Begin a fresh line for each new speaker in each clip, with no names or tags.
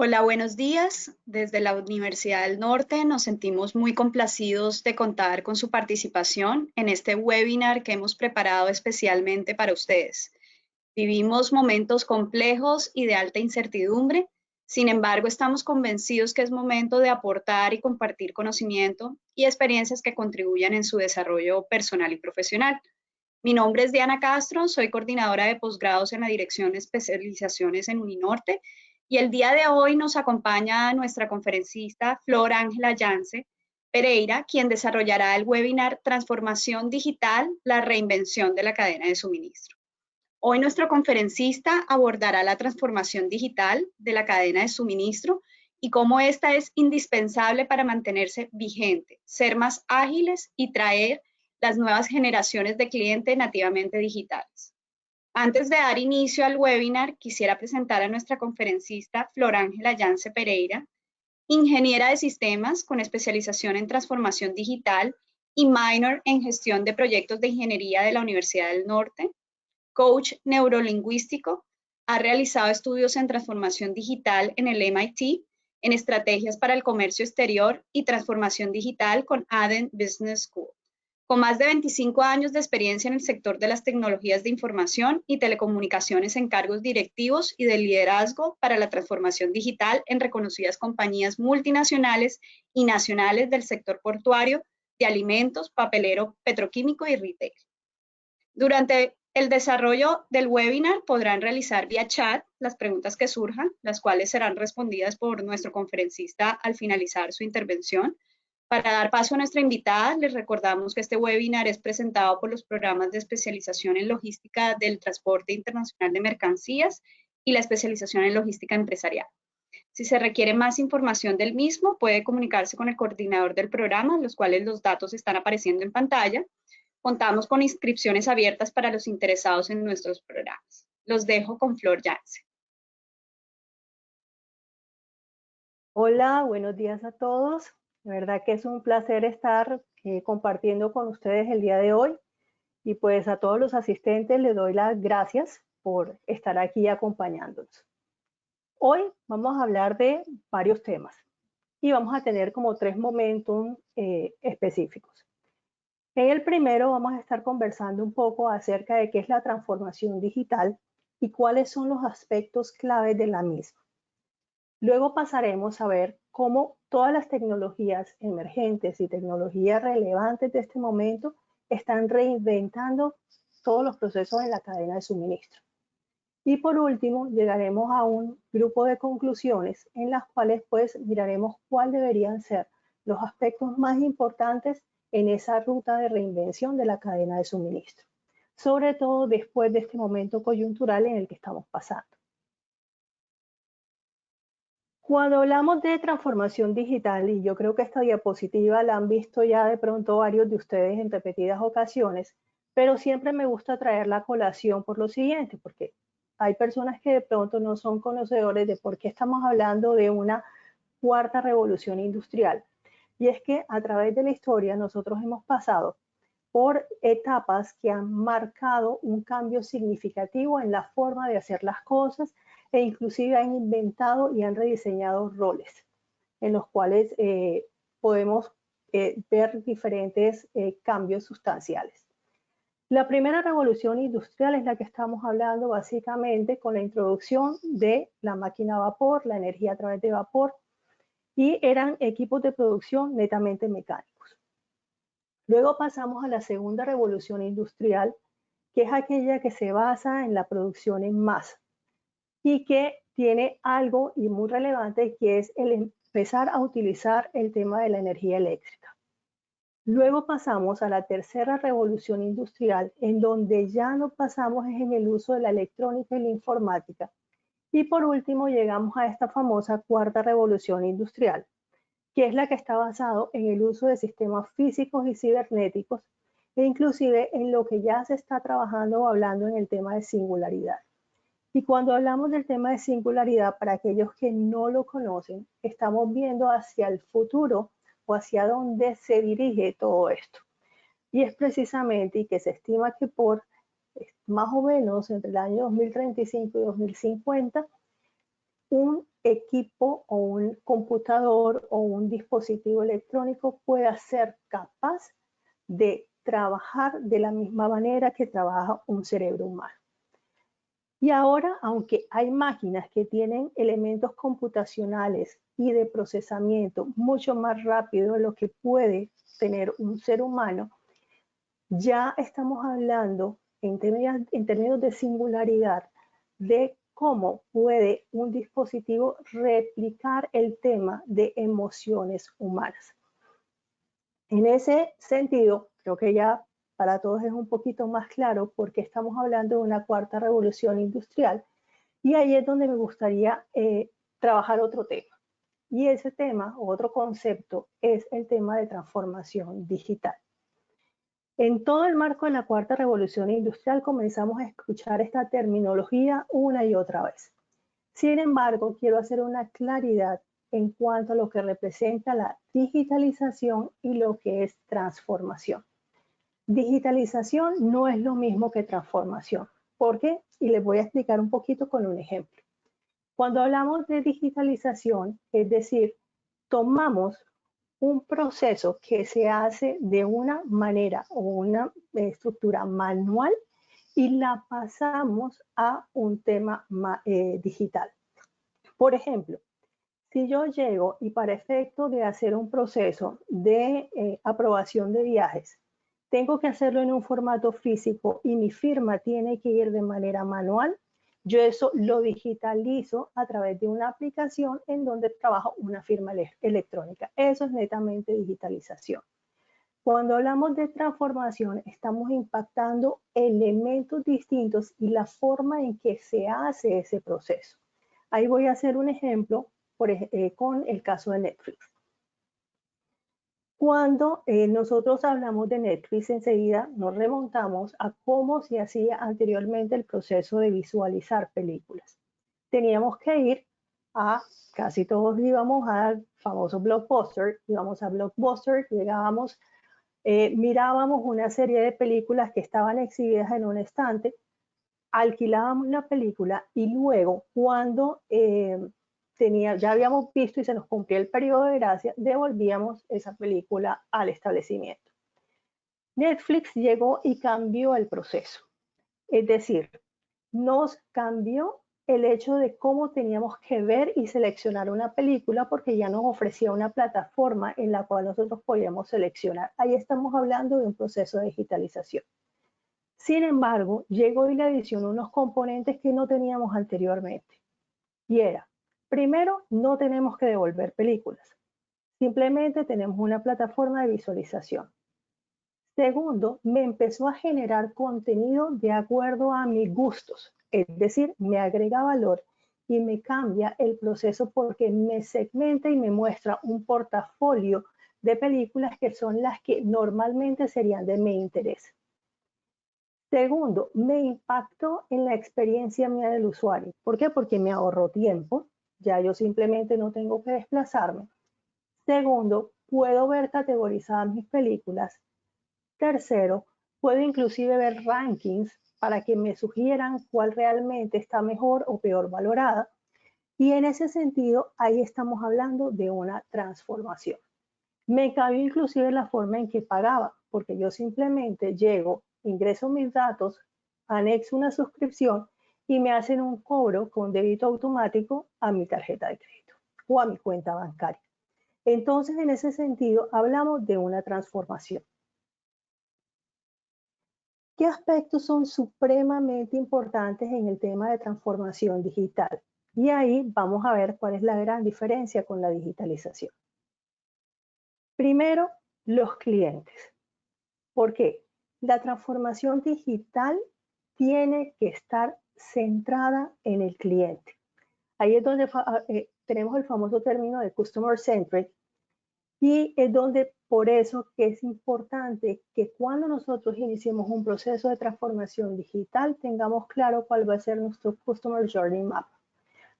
Hola, buenos días. Desde la Universidad del Norte nos sentimos muy complacidos de contar con su participación en este webinar que hemos preparado especialmente para ustedes. Vivimos momentos complejos y de alta incertidumbre. Sin embargo, estamos convencidos que es momento de aportar y compartir conocimiento y experiencias que contribuyan en su desarrollo personal y profesional. Mi nombre es Diana Castro, soy coordinadora de posgrados en la Dirección de Especializaciones en Uninorte y el día de hoy nos acompaña nuestra conferencista Flor Ángela Yance Pereira, quien desarrollará el webinar Transformación Digital, la reinvención de la cadena de suministro. Hoy nuestro conferencista abordará la transformación digital de la cadena de suministro y cómo esta es indispensable para mantenerse vigente, ser más ágiles y traer las nuevas generaciones de clientes nativamente digitales. Antes de dar inicio al webinar, quisiera presentar a nuestra conferencista Flor Ángela Yance Pereira, ingeniera de sistemas con especialización en transformación digital y minor en gestión de proyectos de ingeniería de la Universidad del Norte, coach neurolingüístico, ha realizado estudios en transformación digital en el MIT, en estrategias para el comercio exterior y transformación digital con Adden Business School. Con más de 25 años de experiencia en el sector de las tecnologías de información y telecomunicaciones en cargos directivos y de liderazgo para la transformación digital en reconocidas compañías multinacionales y nacionales del sector portuario, de alimentos, papelero, petroquímico y retail. Durante el desarrollo del webinar podrán realizar vía chat las preguntas que surjan, las cuales serán respondidas por nuestro conferencista al finalizar su intervención. Para dar paso a nuestra invitada, les recordamos que este webinar es presentado por los programas de especialización en logística del transporte internacional de mercancías y la especialización en logística empresarial. Si se requiere más información del mismo, puede comunicarse con el coordinador del programa, los cuales los datos están apareciendo en pantalla. Contamos con inscripciones abiertas para los interesados en nuestros programas. Los dejo con Flor Yance.
Hola, buenos días a todos. De verdad que es un placer estar compartiendo con ustedes el día de hoy. Y pues a todos los asistentes les doy las gracias por estar aquí acompañándonos. Hoy vamos a hablar de varios temas y vamos a tener como 3 momentos específicos. En el primero vamos a estar conversando un poco acerca de qué es la transformación digital y cuáles son los aspectos claves de la misma. Luego pasaremos a ver cómo todas las tecnologías emergentes y tecnologías relevantes de este momento están reinventando todos los procesos en la cadena de suministro. Y por último, llegaremos a un grupo de conclusiones en las cuales pues miraremos cuáles deberían ser los aspectos más importantes en esa ruta de reinvención de la cadena de suministro, sobre todo después de este momento coyuntural en el que estamos pasando. Cuando hablamos de transformación digital, y yo creo que esta diapositiva la han visto ya de pronto varios de ustedes en repetidas ocasiones, pero siempre me gusta traerla a colación por lo siguiente, porque hay personas que de pronto no son conocedores de por qué estamos hablando de una cuarta revolución industrial. Y es que a través de la historia nosotros hemos pasado por etapas que han marcado un cambio significativo en la forma de hacer las cosas e inclusive han inventado y han rediseñado roles en los cuales podemos ver diferentes cambios sustanciales. La primera revolución industrial es la que estamos hablando básicamente con la introducción de la máquina a vapor, la energía a través de vapor, y eran equipos de producción netamente mecánicos. Luego pasamos a la segunda revolución industrial, que es aquella que se basa en la producción en masa y que tiene algo y muy relevante, que es el empezar a utilizar el tema de la energía eléctrica. Luego pasamos a la tercera revolución industrial, en donde ya no pasamos en el uso de la electrónica y la informática. Y por último llegamos a esta famosa cuarta revolución industrial, que es la que está basado en el uso de sistemas físicos y cibernéticos, e inclusive en lo que ya se está trabajando o hablando en el tema de singularidad. Y cuando hablamos del tema de singularidad, para aquellos que no lo conocen, estamos viendo hacia el futuro o hacia dónde se dirige todo esto. Y es precisamente, y que se estima que por más o menos entre el año 2035 y 2050, un equipo o un computador o un dispositivo electrónico pueda ser capaz de trabajar de la misma manera que trabaja un cerebro humano. Y ahora, aunque hay máquinas que tienen elementos computacionales y de procesamiento mucho más rápido de lo que puede tener un ser humano, ya estamos hablando en términos de singularidad de cómo puede un dispositivo replicar el tema de emociones humanas. En ese sentido, creo que ya para todos es un poquito más claro porque estamos hablando de una cuarta revolución industrial y ahí es donde me gustaría trabajar otro tema. Y ese tema, o otro concepto, es el tema de transformación digital. En todo el marco de la cuarta revolución industrial comenzamos a escuchar esta terminología una y otra vez. Sin embargo, quiero hacer una claridad en cuanto a lo que representa la digitalización y lo que es transformación. Digitalización no es lo mismo que transformación. ¿Por qué? Y les voy a explicar un poquito con un ejemplo. Cuando hablamos de digitalización, es decir, tomamos un proceso que se hace de una manera o una estructura manual y la pasamos a un tema digital. Por ejemplo, si yo llego y para efecto de hacer un proceso de aprobación de viajes, tengo que hacerlo en un formato físico y mi firma tiene que ir de manera manual, yo eso lo digitalizo a través de una aplicación en donde trabajo una firma electrónica. Eso es netamente digitalización. Cuando hablamos de transformación, estamos impactando elementos distintos y la forma en que se hace ese proceso. Ahí voy a hacer un ejemplo con el caso de Netflix. Cuando nosotros hablamos de Netflix, enseguida nos remontamos a cómo se hacía anteriormente el proceso de visualizar películas. Teníamos que ir casi todos íbamos al famoso Blockbuster, íbamos a Blockbuster, llegábamos, mirábamos una serie de películas que estaban exhibidas en un estante, alquilábamos la película y luego cuando ya habíamos visto y se nos cumplía el periodo de gracia, devolvíamos esa película al establecimiento. Netflix llegó y cambió el proceso. Es decir, nos cambió el hecho de cómo teníamos que ver y seleccionar una película porque ya nos ofrecía una plataforma en la cual nosotros podíamos seleccionar. Ahí estamos hablando de un proceso de digitalización. Sin embargo, llegó y le adicionó unos componentes que no teníamos anteriormente. Y era, primero, no tenemos que devolver películas. Simplemente tenemos una plataforma de visualización. Segundo, me empezó a generar contenido de acuerdo a mis gustos. Es decir, me agrega valor y me cambia el proceso porque me segmenta y me muestra un portafolio de películas que son las que normalmente serían de mi interés. Segundo, me impactó en la experiencia mía del usuario. ¿Por qué? Porque me ahorró tiempo. Ya yo simplemente no tengo que desplazarme. Segundo, puedo ver categorizadas mis películas. Tercero, puedo inclusive ver rankings para que me sugieran cuál realmente está mejor o peor valorada. Y en ese sentido, ahí estamos hablando de una transformación. Me cambió inclusive la forma en que pagaba, porque yo simplemente llego, ingreso mis datos, anexo una suscripción y me hacen un cobro con débito automático a mi tarjeta de crédito o a mi cuenta bancaria. Entonces, en ese sentido, hablamos de una transformación. ¿Qué aspectos son supremamente importantes en el tema de transformación digital? Y ahí vamos a ver cuál es la gran diferencia con la digitalización. Primero, los clientes. ¿Por qué? La transformación digital tiene que estar centrada en el cliente. Ahí es donde tenemos el famoso término de customer centric y es donde por eso que es importante que cuando nosotros iniciemos un proceso de transformación digital tengamos claro cuál va a ser nuestro Customer Journey Map.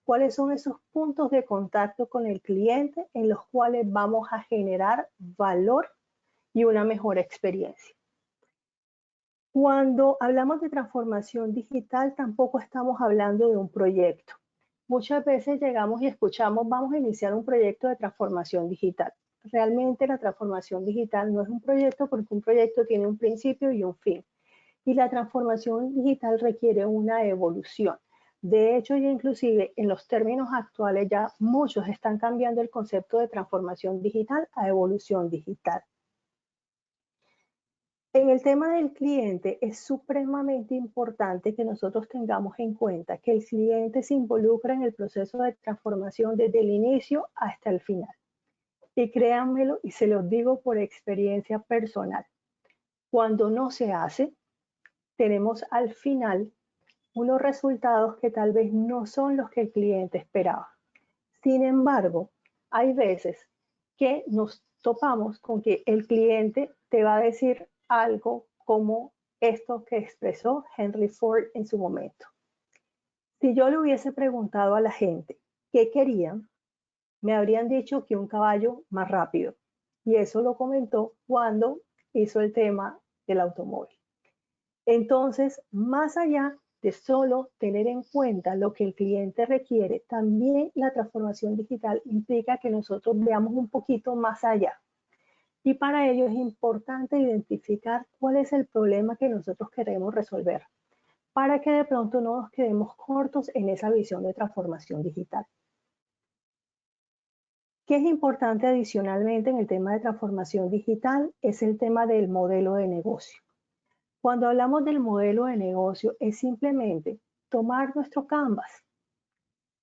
¿Cuáles son esos puntos de contacto con el cliente en los cuales vamos a generar valor y una mejor experiencia? Cuando hablamos de transformación digital, tampoco estamos hablando de un proyecto. Muchas veces llegamos y escuchamos, vamos a iniciar un proyecto de transformación digital. Realmente la transformación digital no es un proyecto porque un proyecto tiene un principio y un fin. Y la transformación digital requiere una evolución. De hecho, ya inclusive en los términos actuales ya muchos están cambiando el concepto de transformación digital a evolución digital. En el tema del cliente es supremamente importante que nosotros tengamos en cuenta que el cliente se involucra en el proceso de transformación desde el inicio hasta el final. Y créanmelo, y se los digo por experiencia personal, cuando no se hace, tenemos al final unos resultados que tal vez no son los que el cliente esperaba. Sin embargo, hay veces que nos topamos con que el cliente te va a decir algo como esto que expresó Henry Ford en su momento. Si yo le hubiese preguntado a la gente qué querían, me habrían dicho que un caballo más rápido. Y eso lo comentó cuando hizo el tema del automóvil. Entonces, más allá de solo tener en cuenta lo que el cliente requiere, también la transformación digital implica que nosotros veamos un poquito más allá. Y para ello es importante identificar cuál es el problema que nosotros queremos resolver, para que de pronto no nos quedemos cortos en esa visión de transformación digital. ¿Qué es importante adicionalmente en el tema de transformación digital? Es el tema del modelo de negocio. Cuando hablamos del modelo de negocio, es simplemente tomar nuestro Canvas.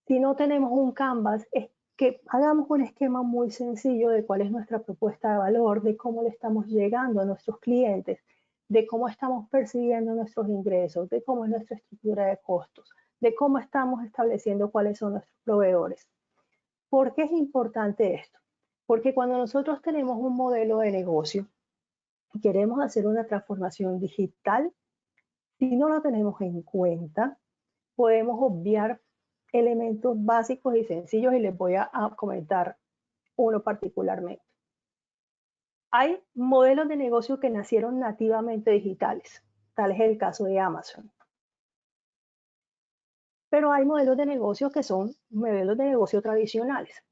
Si no tenemos un Canvas, es que hagamos un esquema muy sencillo de cuál es nuestra propuesta de valor, de cómo le estamos llegando a nuestros clientes, de cómo estamos percibiendo nuestros ingresos, de cómo es nuestra estructura de costos, de cómo estamos estableciendo cuáles son nuestros proveedores. ¿Por qué es importante esto? Porque cuando nosotros tenemos un modelo de negocio y queremos hacer una transformación digital, si no lo tenemos en cuenta, podemos obviar elementos básicos y sencillos y les voy a comentar uno particularmente. Hay modelos de negocio que nacieron nativamente digitales, tal es el caso de Amazon. Pero hay modelos de negocio que son modelos de negocio tradicionales.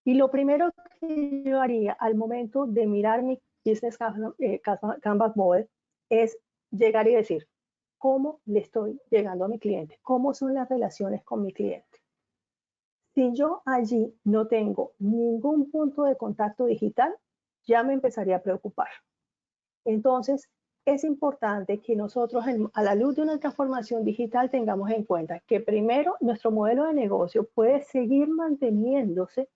Y lo primero que yo haría al momento de mirar mi Business Canvas Model es llegar y decir, ¿cómo le estoy llegando a mi cliente? ¿Cómo son las relaciones con mi cliente? Si yo allí no tengo ningún punto de contacto digital, ya me empezaría a preocupar. Entonces, es importante que nosotros, a la luz de una transformación digital, tengamos en cuenta que primero nuestro modelo de negocio puede seguir manteniéndose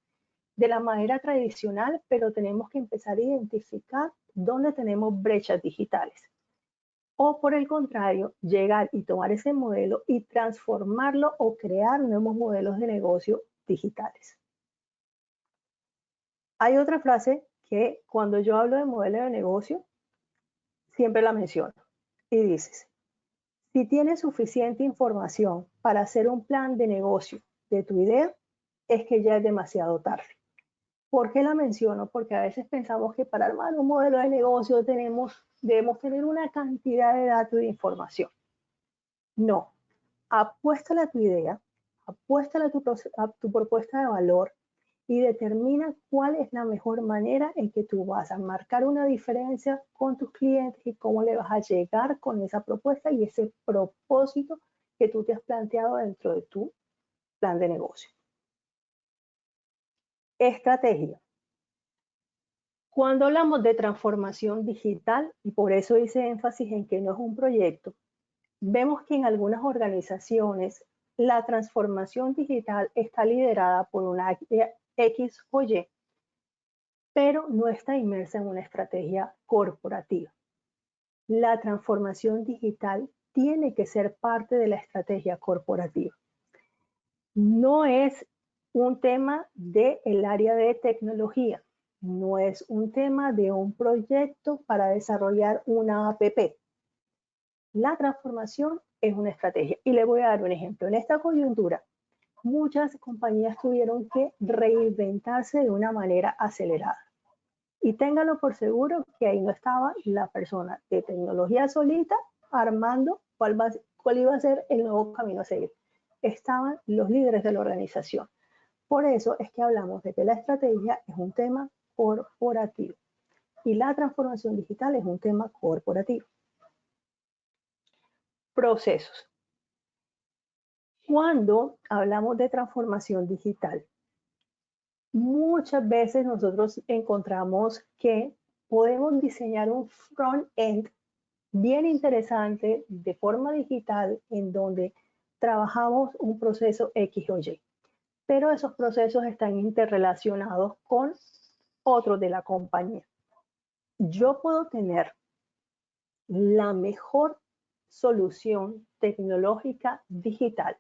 de la manera tradicional, pero tenemos que empezar a identificar dónde tenemos brechas digitales. O por el contrario, llegar y tomar ese modelo y transformarlo o crear nuevos modelos de negocio digitales. Hay otra frase que cuando yo hablo de modelo de negocio, siempre la menciono y dices, si tienes suficiente información para hacer un plan de negocio de tu idea, es que ya es demasiado tarde. ¿Por qué la menciono? Porque a veces pensamos que para armar un modelo de negocio debemos tener una cantidad de datos y de información. No, apuéstale a tu idea, apuéstale a tu propuesta de valor y determina cuál es la mejor manera en que tú vas a marcar una diferencia con tus clientes y cómo le vas a llegar con esa propuesta y ese propósito que tú te has planteado dentro de tu plan de negocio. Estrategia. Cuando hablamos de transformación digital, y por eso hice énfasis en que no es un proyecto, vemos que en algunas organizaciones la transformación digital está liderada por una X o Y, pero no está inmersa en una estrategia corporativa. La transformación digital tiene que ser parte de la estrategia corporativa. No es un tema del área de tecnología, no es un tema de un proyecto para desarrollar una app. La transformación es una estrategia. Y le voy a dar un ejemplo. En esta coyuntura, muchas compañías tuvieron que reinventarse de una manera acelerada. Y téngalo por seguro que ahí no estaba la persona de tecnología solita armando cuál iba a ser el nuevo camino a seguir. estaban los líderes de la organización. Por eso es que hablamos de que la estrategia es un tema corporativo y la transformación digital es un tema corporativo. Procesos. Cuando hablamos de transformación digital, muchas veces nosotros encontramos que podemos diseñar un front-end bien interesante de forma digital en donde trabajamos un proceso X o Y, pero esos procesos están interrelacionados con otros de la compañía. Yo puedo tener la mejor solución tecnológica digital,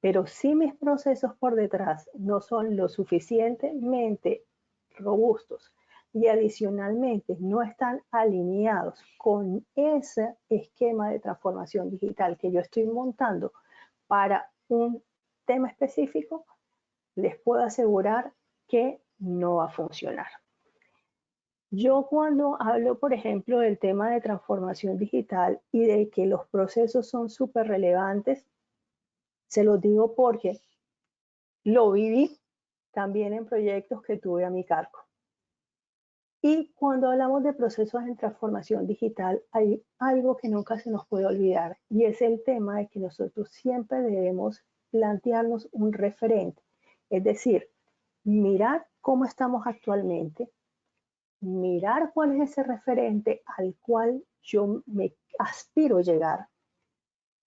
pero si mis procesos por detrás no son lo suficientemente robustos y adicionalmente no están alineados con ese esquema de transformación digital que yo estoy montando para un tema específico, les puedo asegurar que no va a funcionar. Yo cuando hablo, por ejemplo, del tema de transformación digital y de que los procesos son súper relevantes, se los digo porque lo viví también en proyectos que tuve a mi cargo. Y cuando hablamos de procesos en transformación digital, hay algo que nunca se nos puede olvidar y es el tema de que nosotros siempre debemos plantearnos un referente. Es decir, mirar cómo estamos actualmente, mirar cuál es ese referente al cual yo me aspiro llegar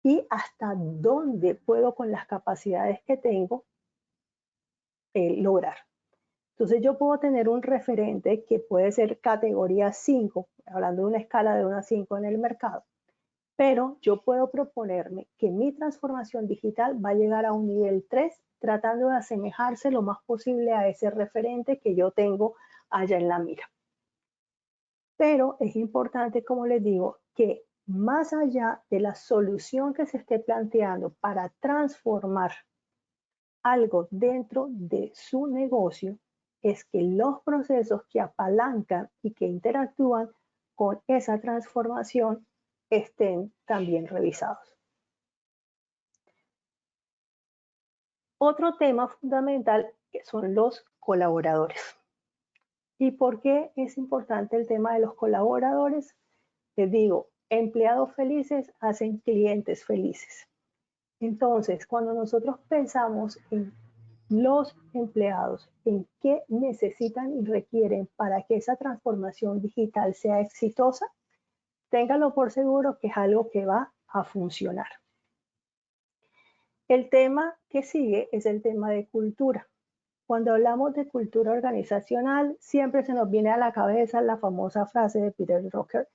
y hasta dónde puedo con las capacidades que tengo lograr. Entonces yo puedo tener un referente que puede ser categoría 5, hablando de una escala de 1 a 5 en el mercado, pero yo puedo proponerme que mi transformación digital va a llegar a un nivel 3, tratando de asemejarse lo más posible a ese referente que yo tengo allá en la mira. Pero es importante, como les digo, que más allá de la solución que se esté planteando para transformar algo dentro de su negocio, es que los procesos que apalancan y que interactúan con esa transformación estén también revisados. Otro tema fundamental que son los colaboradores. ¿Y por qué es importante el tema de los colaboradores? Les digo, empleados felices hacen clientes felices. Entonces, cuando nosotros pensamos en los empleados, en qué necesitan y requieren para que esa transformación digital sea exitosa, ténganlo por seguro que es algo que va a funcionar. El tema que sigue es el tema de cultura. Cuando hablamos de cultura organizacional, siempre se nos viene a la cabeza la famosa frase de Peter Drucker,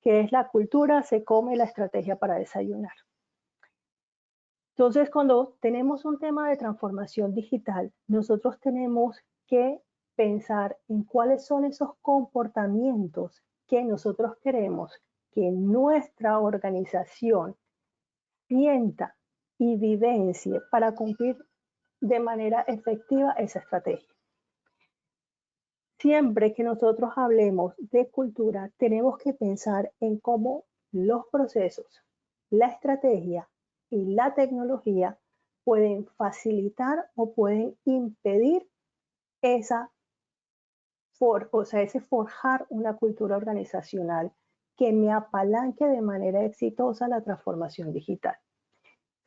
que es la cultura se come la estrategia para desayunar. Entonces, cuando tenemos un tema de transformación digital, nosotros tenemos que pensar en cuáles son esos comportamientos que nosotros queremos que nuestra organización sienta y vivencie para cumplir de manera efectiva esa estrategia. Siempre que nosotros hablemos de cultura, tenemos que pensar en cómo los procesos, la estrategia y la tecnología pueden facilitar o pueden impedir ese forjar una cultura organizacional que me apalanque de manera exitosa la transformación digital.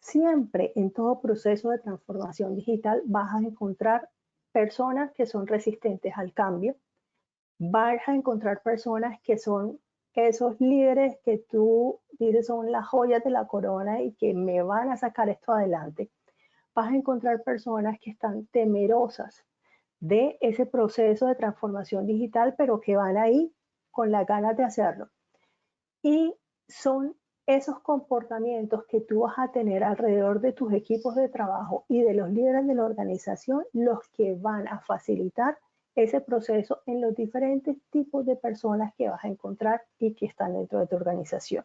Siempre en todo proceso de transformación digital vas a encontrar personas que son resistentes al cambio, vas a encontrar personas que son esos líderes que tú dices son las joyas de la corona y que me van a sacar esto adelante. Vas a encontrar personas que están temerosas de ese proceso de transformación digital, pero que van ahí con las ganas de hacerlo. Y son esos comportamientos que tú vas a tener alrededor de tus equipos de trabajo y de los líderes de la organización los que van a facilitar ese proceso en los diferentes tipos de personas que vas a encontrar y que están dentro de tu organización.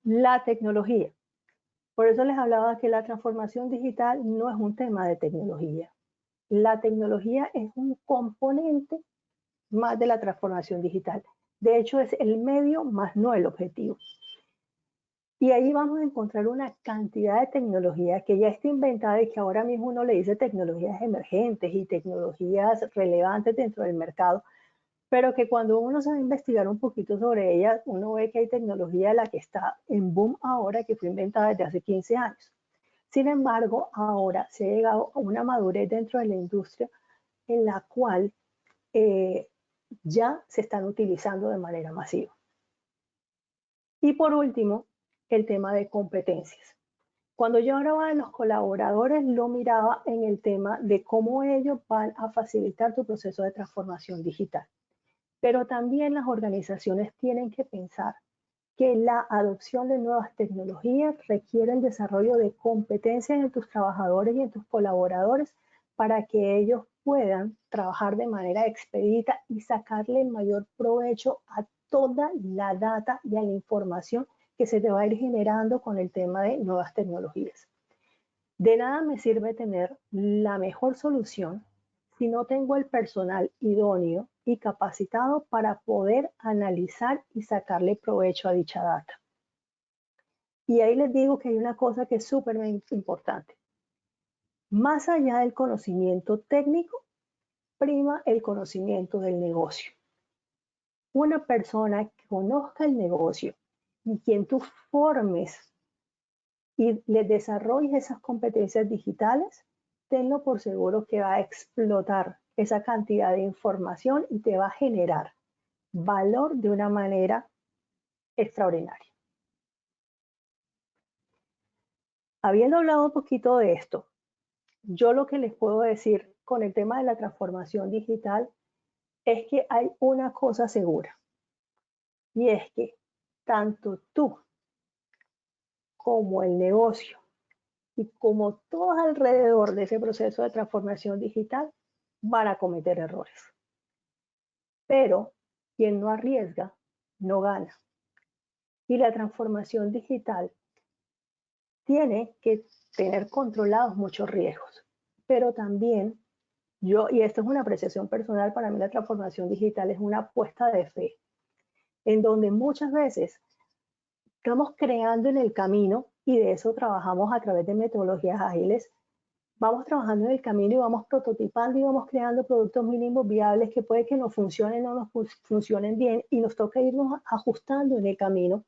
La tecnología. Por eso les hablaba que la transformación digital no es un tema de tecnología. La tecnología es un componente más de la transformación digital. De hecho, es el medio más no el objetivo. Y ahí vamos a encontrar una cantidad de tecnología que ya está inventada y que ahora mismo uno le dice tecnologías emergentes y tecnologías relevantes dentro del mercado, pero que cuando uno se va a investigar un poquito sobre ellas, uno ve que hay tecnología la que está en boom ahora, que fue inventada desde hace 15 años. Sin embargo, ahora se ha llegado a una madurez dentro de la industria en la cual eh, ya se están utilizando de manera masiva. Y por último, el tema de competencias. Cuando yo hablaba de los colaboradores, lo miraba en el tema de cómo ellos van a facilitar tu proceso de transformación digital. Pero también las organizaciones tienen que pensar que la adopción de nuevas tecnologías requiere el desarrollo de competencias en tus trabajadores y en tus colaboradores para que ellos puedan trabajar de manera expedita y sacarle el mayor provecho a toda la data y a la información que se te va a ir generando con el tema de nuevas tecnologías. De nada me sirve tener la mejor solución si no tengo el personal idóneo y capacitado para poder analizar y sacarle provecho a dicha data. Y ahí les digo que hay una cosa que es súper importante. Más allá del conocimiento técnico, prima el conocimiento del negocio. Una persona que conozca el negocio y quien tú formes y le desarrolles esas competencias digitales, tenlo por seguro que va a explotar esa cantidad de información y te va a generar valor de una manera extraordinaria. Habiendo hablado un poquito de esto, yo lo que les puedo decir con el tema de la transformación digital es que hay una cosa segura, y es que tanto tú como el negocio y como todos alrededor de ese proceso de transformación digital van a cometer errores. Pero quien no arriesga, no gana. Y la transformación digital tiene que tener controlados muchos riesgos. Pero también y esto es una apreciación personal, para mí la transformación digital es una apuesta de fe, en donde muchas veces estamos creando en el camino y de eso trabajamos a través de metodologías ágiles. Vamos trabajando en el camino y vamos prototipando y vamos creando productos mínimos viables que puede que nos funcionen o no nos funcionen bien y nos toca irnos ajustando en el camino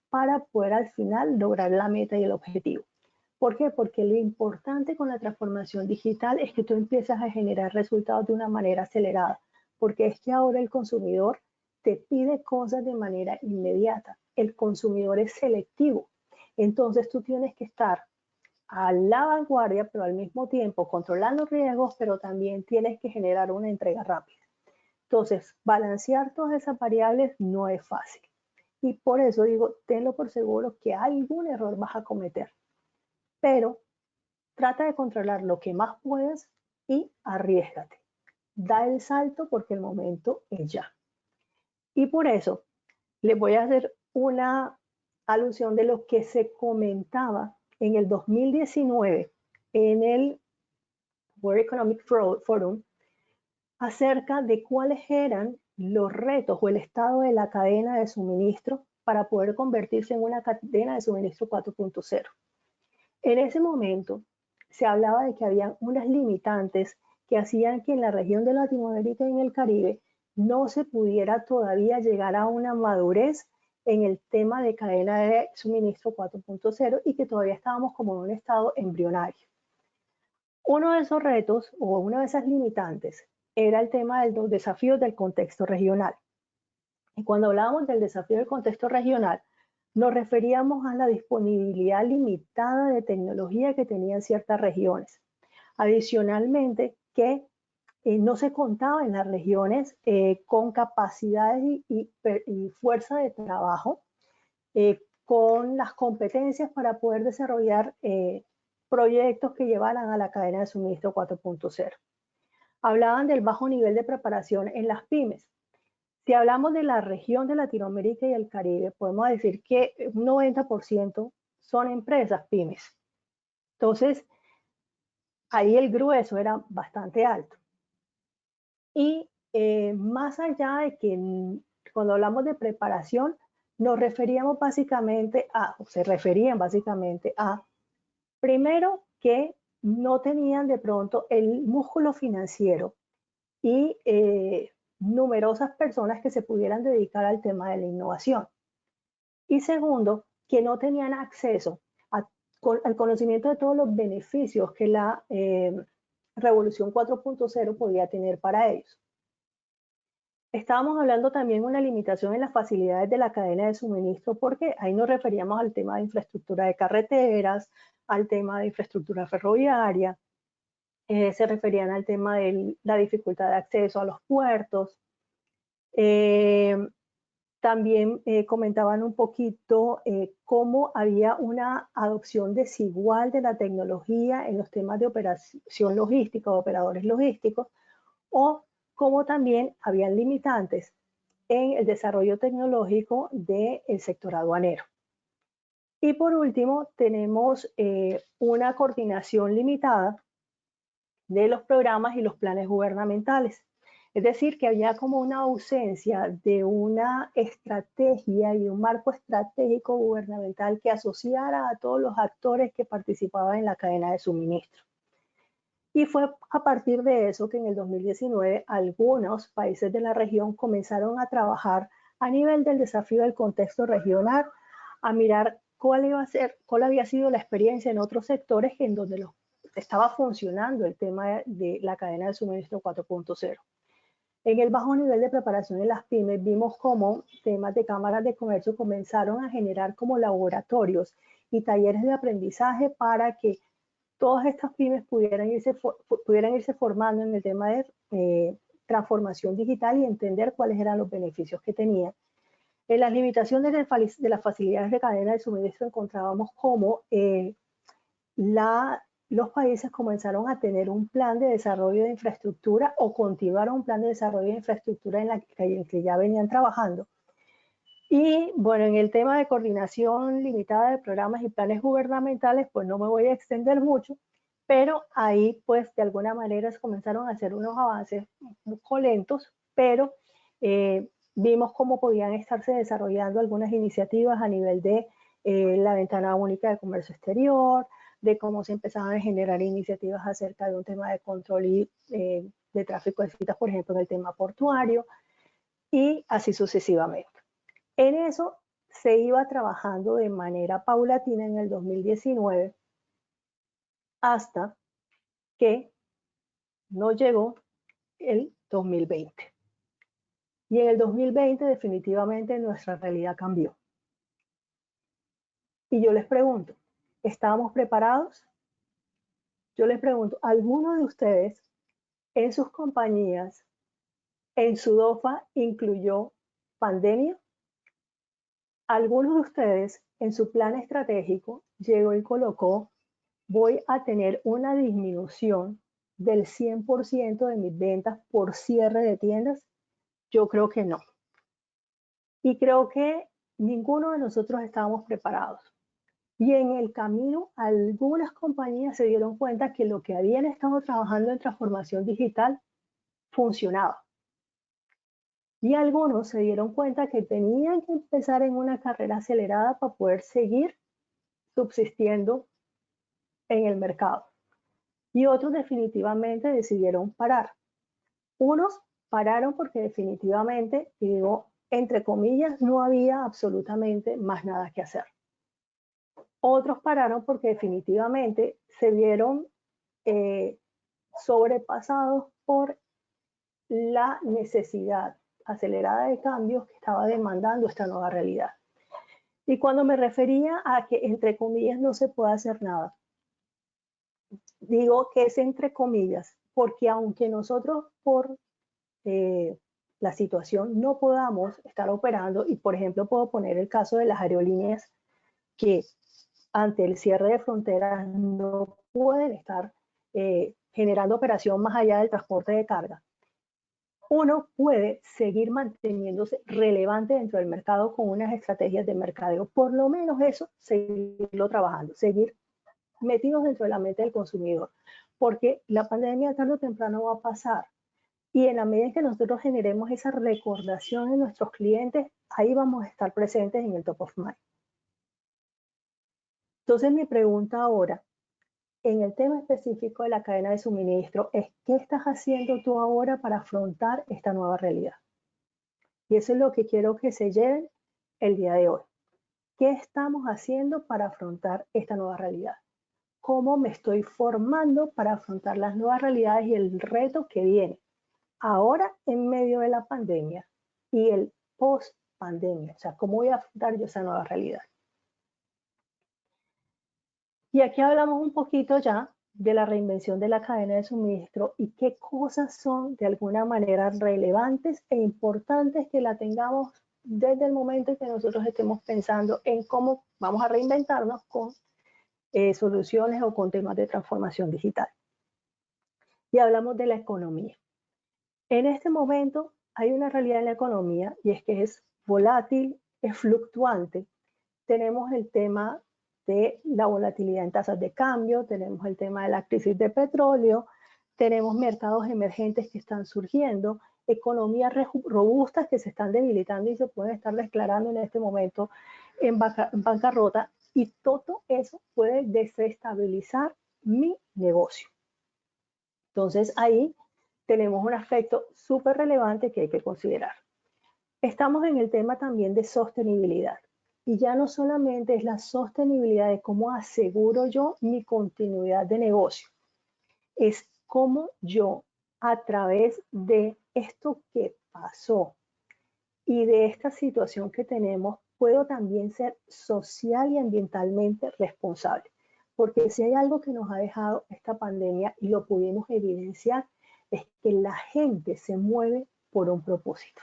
para poder al final lograr la meta y el objetivo. ¿Por qué? Porque lo importante con la transformación digital es que tú empiezas a generar resultados de una manera acelerada, porque es que ahora el consumidor te pide cosas de manera inmediata. El consumidor es selectivo. Entonces tú tienes que estar a la vanguardia, pero al mismo tiempo controlando riesgos, pero también tienes que generar una entrega rápida. Entonces, balancear todas esas variables no es fácil. Y por eso digo, tenlo por seguro que algún error vas a cometer. Pero trata de controlar lo que más puedes y arriésgate. Da el salto porque el momento es ya. Y por eso les voy a hacer una alusión de lo que se comentaba en el 2019 en el World Economic Forum acerca de cuáles eran los retos o el estado de la cadena de suministro para poder convertirse en una cadena de suministro 4.0. En ese momento se hablaba de que había unas limitantes que hacían que en la región de Latinoamérica y en el Caribe no se pudiera todavía llegar a una madurez en el tema de cadena de suministro 4.0 y que todavía estábamos como en un estado embrionario. Uno de esos retos o una de esas limitantes era el tema de los desafíos del contexto regional. Y cuando hablábamos del desafío del contexto regional, nos referíamos a la disponibilidad limitada de tecnología que tenían ciertas regiones. Adicionalmente, que no se contaba en las regiones con capacidades y fuerza de trabajo, con las competencias para poder desarrollar proyectos que llevaran a la cadena de suministro 4.0. Hablaban del bajo nivel de preparación en las pymes. Si hablamos de la región de Latinoamérica y el Caribe, podemos decir que un 90% son empresas pymes. Entonces, ahí el grueso era bastante alto. Y más allá de que cuando hablamos de preparación, nos referíamos básicamente a, o se referían básicamente a, primero, que no tenían de pronto el músculo financiero y numerosas personas que se pudieran dedicar al tema de la innovación. Y segundo, que no tenían acceso al conocimiento de todos los beneficios que la Revolución 4.0 podía tener para ellos. Estábamos hablando también de una limitación en las facilidades de la cadena de suministro, porque ahí nos referíamos al tema de infraestructura de carreteras, al tema de infraestructura ferroviaria, se referían al tema de la dificultad de acceso a los puertos. También comentaban un poquito cómo había una adopción desigual de la tecnología en los temas de operación logística, operadores logísticos, o cómo también habían limitantes en el desarrollo tecnológico del sector aduanero. Y por último, tenemos una coordinación limitada de los programas y los planes gubernamentales. Es decir, que había como una ausencia de una estrategia y un marco estratégico gubernamental que asociara a todos los actores que participaban en la cadena de suministro. Y fue a partir de eso que en el 2019 algunos países de la región comenzaron a trabajar a nivel del desafío del contexto regional, a mirar cuál había sido la experiencia en otros sectores en donde estaba funcionando el tema de la cadena de suministro 4.0. En el bajo nivel de preparación de las pymes vimos cómo temas de cámaras de comercio comenzaron a generar como laboratorios y talleres de aprendizaje para que todas estas pymes pudieran irse formando en el tema de transformación digital y entender cuáles eran los beneficios que tenían. En las limitaciones de las facilidades de cadena de suministro encontrábamos cómo los países comenzaron a tener un plan de desarrollo de infraestructura o continuaron un plan de desarrollo de infraestructura en que ya venían trabajando. Y bueno, en el tema de coordinación limitada de programas y planes gubernamentales, pues no me voy a extender mucho, pero ahí pues de alguna manera se comenzaron a hacer unos avances un poco lentos, pero vimos cómo podían estarse desarrollando algunas iniciativas a nivel de la ventana única de comercio exterior, de cómo se empezaban a generar iniciativas acerca de un tema de control y de tráfico de citas, por ejemplo, en el tema portuario, y así sucesivamente. En eso se iba trabajando de manera paulatina en el 2019 hasta que no llegó el 2020. Y en el 2020 definitivamente nuestra realidad cambió. Y yo les pregunto, ¿estábamos preparados? Yo les pregunto, ¿alguno de ustedes en sus compañías, en su DOFA, incluyó pandemia? ¿Alguno de ustedes en su plan estratégico llegó y colocó, voy a tener una disminución del 100% de mis ventas por cierre de tiendas? Yo creo que no. Y creo que ninguno de nosotros estábamos preparados. Y en el camino, algunas compañías se dieron cuenta que lo que habían estado trabajando en transformación digital funcionaba. Y algunos se dieron cuenta que tenían que empezar en una carrera acelerada para poder seguir subsistiendo en el mercado. Y otros definitivamente decidieron parar. Unos pararon porque definitivamente, y digo, entre comillas, no había absolutamente más nada que hacer. Otros pararon porque definitivamente se vieron sobrepasados por la necesidad acelerada de cambios que estaba demandando esta nueva realidad. Y cuando me refería a que entre comillas no se puede hacer nada, digo que es entre comillas, porque aunque nosotros por la situación no podamos estar operando, y por ejemplo puedo poner el caso de las aerolíneas que ante el cierre de fronteras no pueden estar generando operación más allá del transporte de carga. Uno puede seguir manteniéndose relevante dentro del mercado con unas estrategias de mercadeo. Por lo menos eso, seguirlo trabajando, seguir metidos dentro de la mente del consumidor, porque la pandemia tarde o temprano va a pasar Y en la medida en que nosotros generemos esa recordación en nuestros clientes, ahí vamos a estar presentes en el top of mind. Entonces mi pregunta ahora, en el tema específico de la cadena de suministro, es ¿qué estás haciendo tú ahora para afrontar esta nueva realidad? Y eso es lo que quiero que se lleven el día de hoy. ¿Qué estamos haciendo para afrontar esta nueva realidad? ¿Cómo me estoy formando para afrontar las nuevas realidades y el reto que viene ahora en medio de la pandemia y el post pandemia? O sea, ¿cómo voy a afrontar yo esa nueva realidad? Y aquí hablamos un poquito ya de la reinvención de la cadena de suministro y qué cosas son de alguna manera relevantes e importantes que la tengamos desde el momento en que nosotros estemos pensando en cómo vamos a reinventarnos con soluciones o con temas de transformación digital. Y hablamos de la economía. En este momento hay una realidad en la economía y es que es volátil, es fluctuante. Tenemos el tema de la volatilidad en tasas de cambio, tenemos el tema de la crisis de petróleo, tenemos mercados emergentes que están surgiendo, economías robustas que se están debilitando y se pueden estar declarando en este momento en bancarrota, y todo eso puede desestabilizar mi negocio. Entonces ahí tenemos un aspecto súper relevante que hay que considerar. Estamos en el tema también de sostenibilidad. Y ya no solamente es la sostenibilidad de cómo aseguro yo mi continuidad de negocio, es cómo yo a través de esto que pasó y de esta situación que tenemos, puedo también ser social y ambientalmente responsable. Porque si hay algo que nos ha dejado esta pandemia y lo pudimos evidenciar, es que la gente se mueve por un propósito.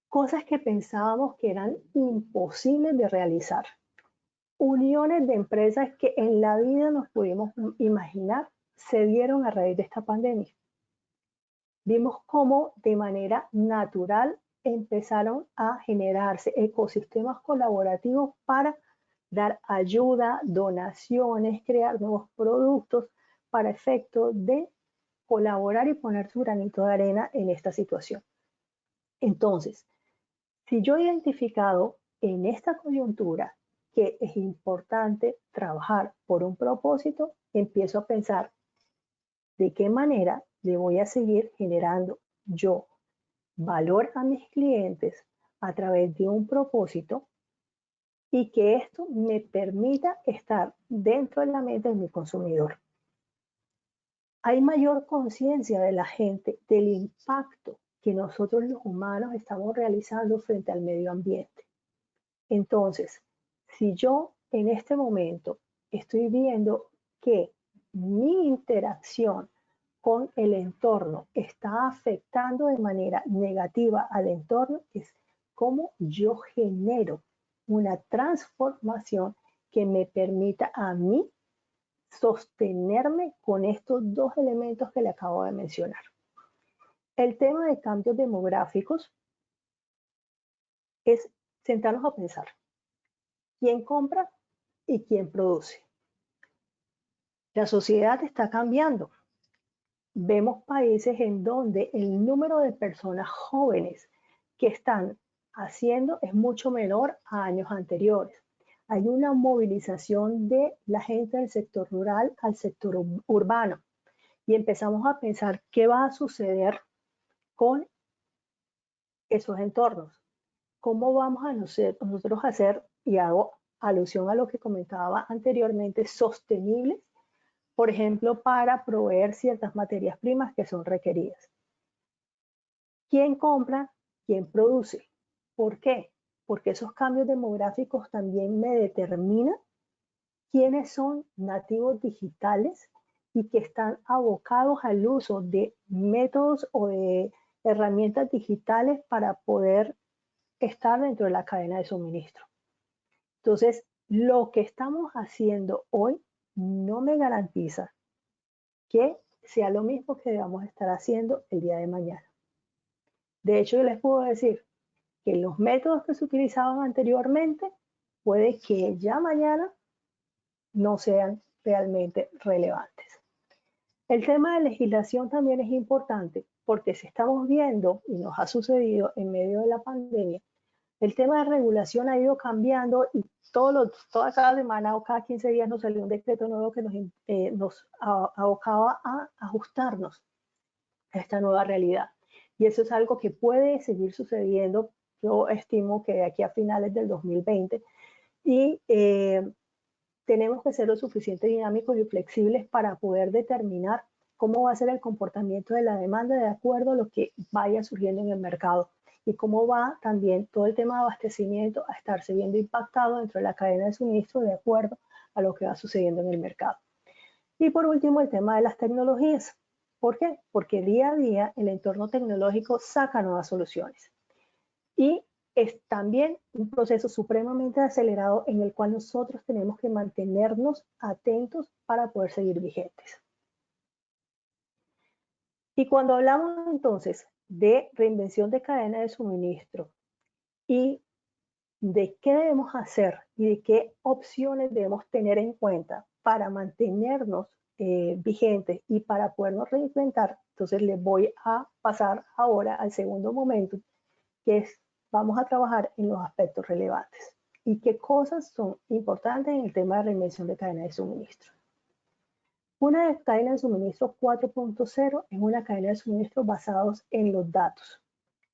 Cosas que pensábamos que eran imposibles de realizar. Uniones de empresas que en la vida nos pudimos imaginar se dieron a raíz de esta pandemia. Vimos cómo de manera natural empezaron a generarse ecosistemas colaborativos para dar ayuda, donaciones, crear nuevos productos para efecto de colaborar y poner su granito de arena en esta situación. Entonces, si yo he identificado en esta coyuntura que es importante trabajar por un propósito, empiezo a pensar de qué manera le voy a seguir generando yo valor a mis clientes a través de un propósito y que esto me permita estar dentro de la mente de mi consumidor. Hay mayor conciencia de la gente del impacto que nosotros los humanos estamos realizando frente al medio ambiente. Entonces, si yo en este momento estoy viendo que mi interacción con el entorno está afectando de manera negativa al entorno, es cómo yo genero una transformación que me permita a mí sostenerme con estos dos elementos que le acabo de mencionar. El tema de cambios demográficos es sentarnos a pensar quién compra y quién produce. La sociedad está cambiando. Vemos países en donde el número de personas jóvenes que están haciendo es mucho menor a años anteriores. Hay una movilización de la gente del sector rural al sector urbano y empezamos a pensar qué va a suceder con esos entornos. ¿Cómo vamos a nosotros hacer, y hago alusión a lo que comentaba anteriormente, sostenibles, por ejemplo, para proveer ciertas materias primas que son requeridas? ¿Quién compra? ¿Quién produce? ¿Por qué? Porque esos cambios demográficos también me determinan quiénes son nativos digitales y que están abocados al uso de métodos o de herramientas digitales para poder estar dentro de la cadena de suministro. Entonces, lo que estamos haciendo hoy no me garantiza que sea lo mismo que debamos estar haciendo el día de mañana. De hecho, yo les puedo decir que los métodos que se utilizaban anteriormente puede que ya mañana no sean realmente relevantes. El tema de legislación también es importante porque si estamos viendo, y nos ha sucedido en medio de la pandemia, el tema de regulación ha ido cambiando y toda cada semana o cada 15 días nos salió un decreto nuevo que nos abocaba a ajustarnos a esta nueva realidad. Y eso es algo que puede seguir sucediendo, yo estimo que de aquí a finales del 2020, y tenemos que ser lo suficiente dinámicos y flexibles para poder determinar cómo va a ser el comportamiento de la demanda de acuerdo a lo que vaya surgiendo en el mercado y cómo va también todo el tema de abastecimiento a estarse viendo impactado dentro de la cadena de suministro de acuerdo a lo que va sucediendo en el mercado. Y por último, el tema de las tecnologías. ¿Por qué? Porque día a día el entorno tecnológico saca nuevas soluciones. Y es también un proceso supremamente acelerado en el cual nosotros tenemos que mantenernos atentos para poder seguir vigentes. Y cuando hablamos entonces de reinvención de cadena de suministro y de qué debemos hacer y de qué opciones debemos tener en cuenta para mantenernos vigentes y para podernos reinventar, entonces les voy a pasar ahora al segundo momento, que es vamos a trabajar en los aspectos relevantes y qué cosas son importantes en el tema de reinvención de cadena de suministro. Una cadena de suministro 4.0 es una cadena de suministro basados en los datos,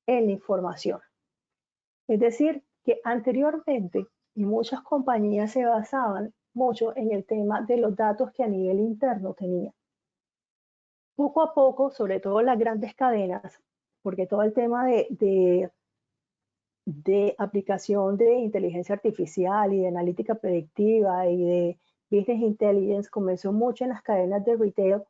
en la información. Es decir, que anteriormente y muchas compañías se basaban mucho en el tema de los datos que a nivel interno tenían. Poco a poco, sobre todo las grandes cadenas, porque todo el tema de aplicación de inteligencia artificial y de analítica predictiva y de business intelligence comenzó mucho en las cadenas de retail,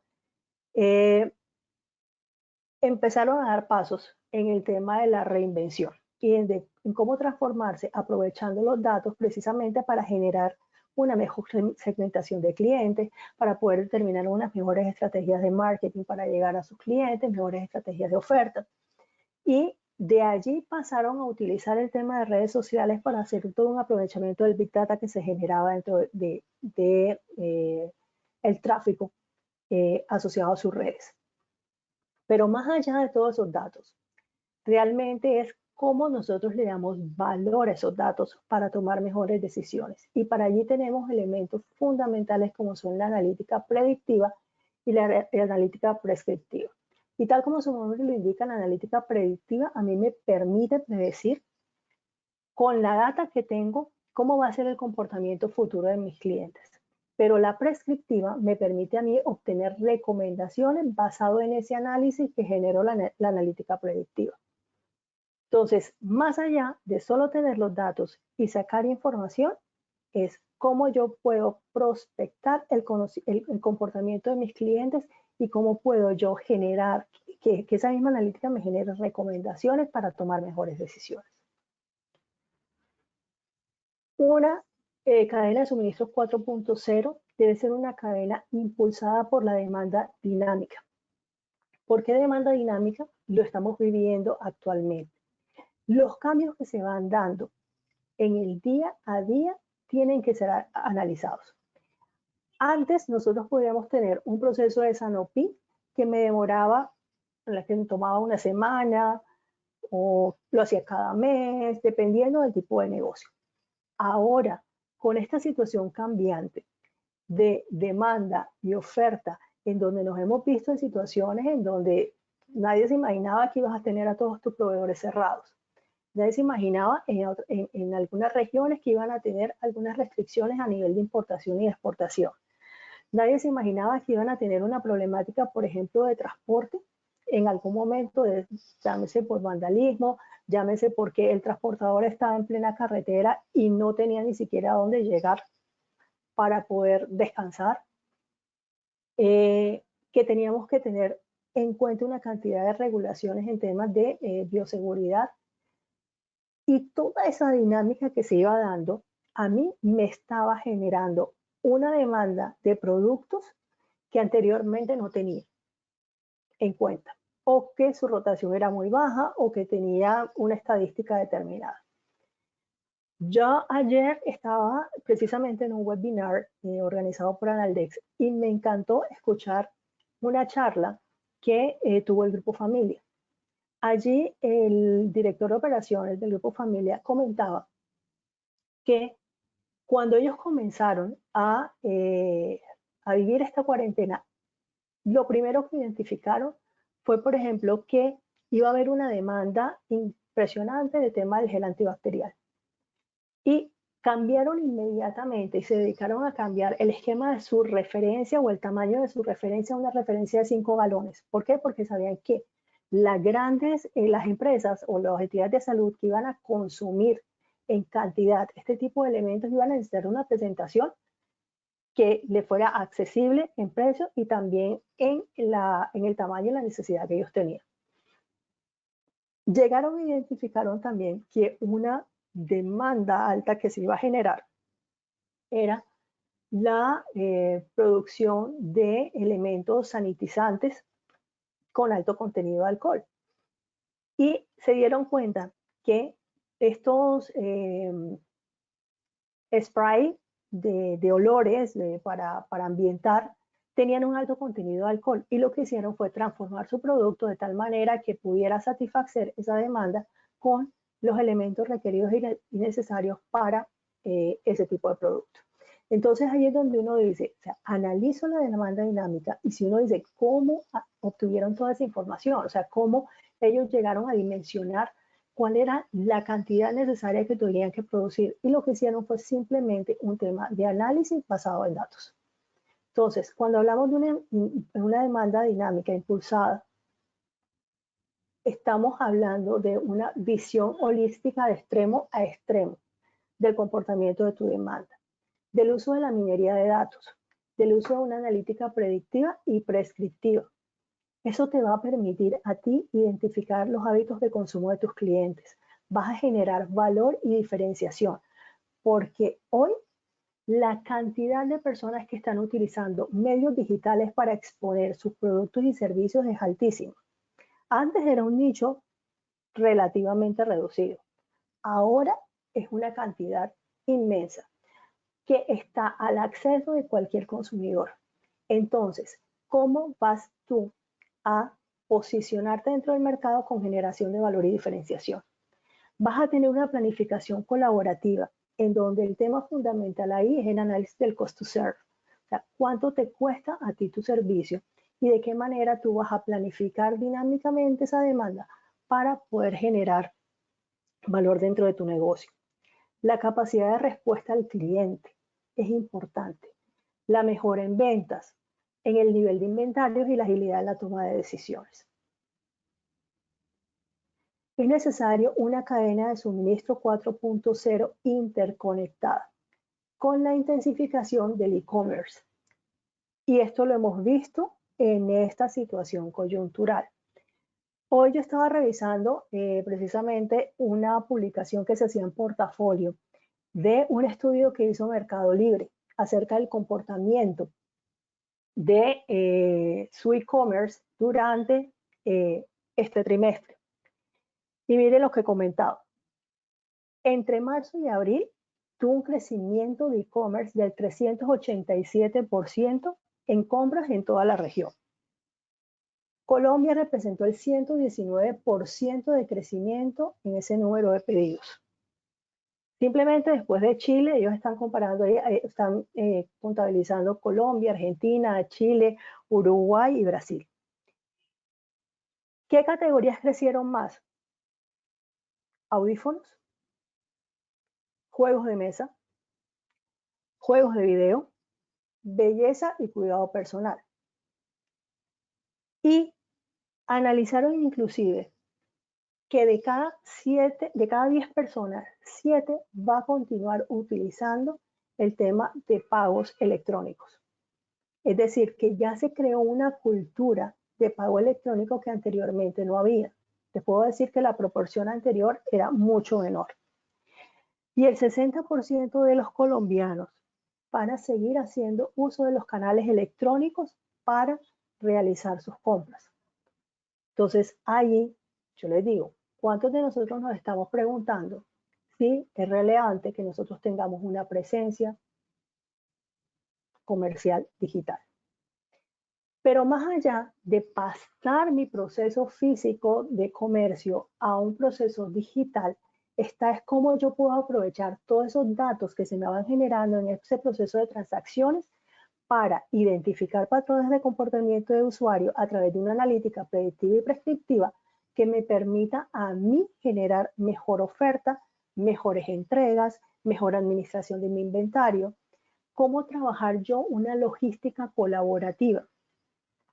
empezaron a dar pasos en el tema de la reinvención y en cómo transformarse aprovechando los datos precisamente para generar una mejor segmentación de clientes, para poder determinar unas mejores estrategias de marketing para llegar a sus clientes, mejores estrategias de oferta. Y de allí pasaron a utilizar el tema de redes sociales para hacer todo un aprovechamiento del Big Data que se generaba dentro el tráfico asociado a sus redes. Pero más allá de todos esos datos, realmente es cómo nosotros le damos valor a esos datos para tomar mejores decisiones. Y para allí tenemos elementos fundamentales como son la analítica predictiva y la analítica prescriptiva. Y tal como su nombre lo indica, la analítica predictiva a mí me permite predecir con la data que tengo cómo va a ser el comportamiento futuro de mis clientes. Pero la prescriptiva me permite a mí obtener recomendaciones basado en ese análisis que generó la analítica predictiva. Entonces, más allá de solo tener los datos y sacar información, es cómo yo puedo prospectar el comportamiento de mis clientes y cómo puedo yo generar que esa misma analítica me genere recomendaciones para tomar mejores decisiones. Una cadena de suministros 4.0 debe ser una cadena impulsada por la demanda dinámica. ¿Por qué demanda dinámica? Lo estamos viviendo actualmente. Los cambios que se van dando en el día a día tienen que ser analizados. Antes nosotros podíamos tener un proceso de Sanofi que me demoraba, que me tomaba una semana o lo hacía cada mes, dependiendo del tipo de negocio. Ahora, con esta situación cambiante de demanda y oferta, en donde nos hemos visto en situaciones en donde nadie se imaginaba que ibas a tener a todos tus proveedores cerrados. Nadie se imaginaba en algunas regiones que iban a tener algunas restricciones a nivel de importación y exportación. Nadie se imaginaba que iban a tener una problemática, por ejemplo, de transporte en algún momento, llámese por vandalismo, llámese porque el transportador estaba en plena carretera y no tenía ni siquiera a dónde llegar para poder descansar. Que teníamos que tener en cuenta una cantidad de regulaciones en temas de bioseguridad. Y toda esa dinámica que se iba dando, a mí me estaba generando una demanda de productos que anteriormente no tenía en cuenta, o que su rotación era muy baja, o que tenía una estadística determinada. Yo ayer estaba precisamente en un webinar organizado por Analdex y me encantó escuchar una charla que tuvo el Grupo Familia. Allí el director de operaciones del Grupo Familia comentaba que cuando ellos comenzaron a vivir esta cuarentena, lo primero que identificaron fue, por ejemplo, que iba a haber una demanda impresionante de tema del gel antibacterial. Y cambiaron inmediatamente y se dedicaron a cambiar el esquema de su referencia o el tamaño de su referencia a una referencia de 5 galones. ¿Por qué? Porque sabían que las empresas o las entidades de salud que iban a consumir en cantidad este tipo de elementos iban a necesitar una presentación que le fuera accesible en precio y también en el tamaño y la necesidad que ellos tenían. Llegaron e identificaron también que una demanda alta que se iba a generar era la producción de elementos sanitizantes con alto contenido de alcohol. Y se dieron cuenta que estos spray de olores para ambientar tenían un alto contenido de alcohol y lo que hicieron fue transformar su producto de tal manera que pudiera satisfacer esa demanda con los elementos requeridos y necesarios para ese tipo de producto. Entonces ahí es donde uno dice, o sea, analizo la demanda dinámica y si uno dice cómo obtuvieron toda esa información, o sea, cómo ellos llegaron a dimensionar cuál era la cantidad necesaria que tenían que producir y lo que hicieron fue simplemente un tema de análisis basado en datos. Entonces, cuando hablamos de una demanda dinámica impulsada, estamos hablando de una visión holística de extremo a extremo del comportamiento de tu demanda, del uso de la minería de datos, del uso de una analítica predictiva y prescriptiva. Eso te va a permitir a ti identificar los hábitos de consumo de tus clientes. Vas a generar valor y diferenciación, porque hoy la cantidad de personas que están utilizando medios digitales para exponer sus productos y servicios es altísima. Antes era un nicho relativamente reducido. Ahora es una cantidad inmensa que está al acceso de cualquier consumidor. Entonces, ¿cómo vas tú a posicionarte dentro del mercado con generación de valor y diferenciación? Vas a tener una planificación colaborativa en donde el tema fundamental ahí es el análisis del cost to serve. O sea, cuánto te cuesta a ti tu servicio y de qué manera tú vas a planificar dinámicamente esa demanda para poder generar valor dentro de tu negocio. La capacidad de respuesta al cliente es importante. La mejora en ventas, en el nivel de inventarios y la agilidad en la toma de decisiones. Es necesario una cadena de suministro 4.0 interconectada con la intensificación del e-commerce. Y esto lo hemos visto en esta situación coyuntural. Hoy yo estaba revisando precisamente una publicación que se hacía en Portafolio de un estudio que hizo Mercado Libre acerca del comportamiento de su e-commerce durante este trimestre. Y miren lo que comentaba. Entre marzo y abril tuvo un crecimiento de e-commerce del 387% en compras en toda la región. Colombia representó el 119% de crecimiento en ese número de pedidos. Simplemente después de Chile, ellos están comparando, están contabilizando Colombia, Argentina, Chile, Uruguay y Brasil. ¿Qué categorías crecieron más? Audífonos, juegos de mesa, juegos de video, belleza y cuidado personal. Y analizaron inclusive que de cada 10 personas, 7 va a continuar utilizando el tema de pagos electrónicos. Es decir, que ya se creó una cultura de pago electrónico que anteriormente no había. Te puedo decir que la proporción anterior era mucho menor. Y el 60% de los colombianos van a seguir haciendo uso de los canales electrónicos para realizar sus compras. Entonces, allí yo les digo, ¿cuántos de nosotros nos estamos preguntando si es relevante que nosotros tengamos una presencia comercial digital? Pero más allá de pasar mi proceso físico de comercio a un proceso digital, está es cómo yo puedo aprovechar todos esos datos que se me van generando en ese proceso de transacciones para identificar patrones de comportamiento de usuario a través de una analítica predictiva y prescriptiva que me permita a mí generar mejor oferta, mejores entregas, mejor administración de mi inventario, cómo trabajar yo una logística colaborativa.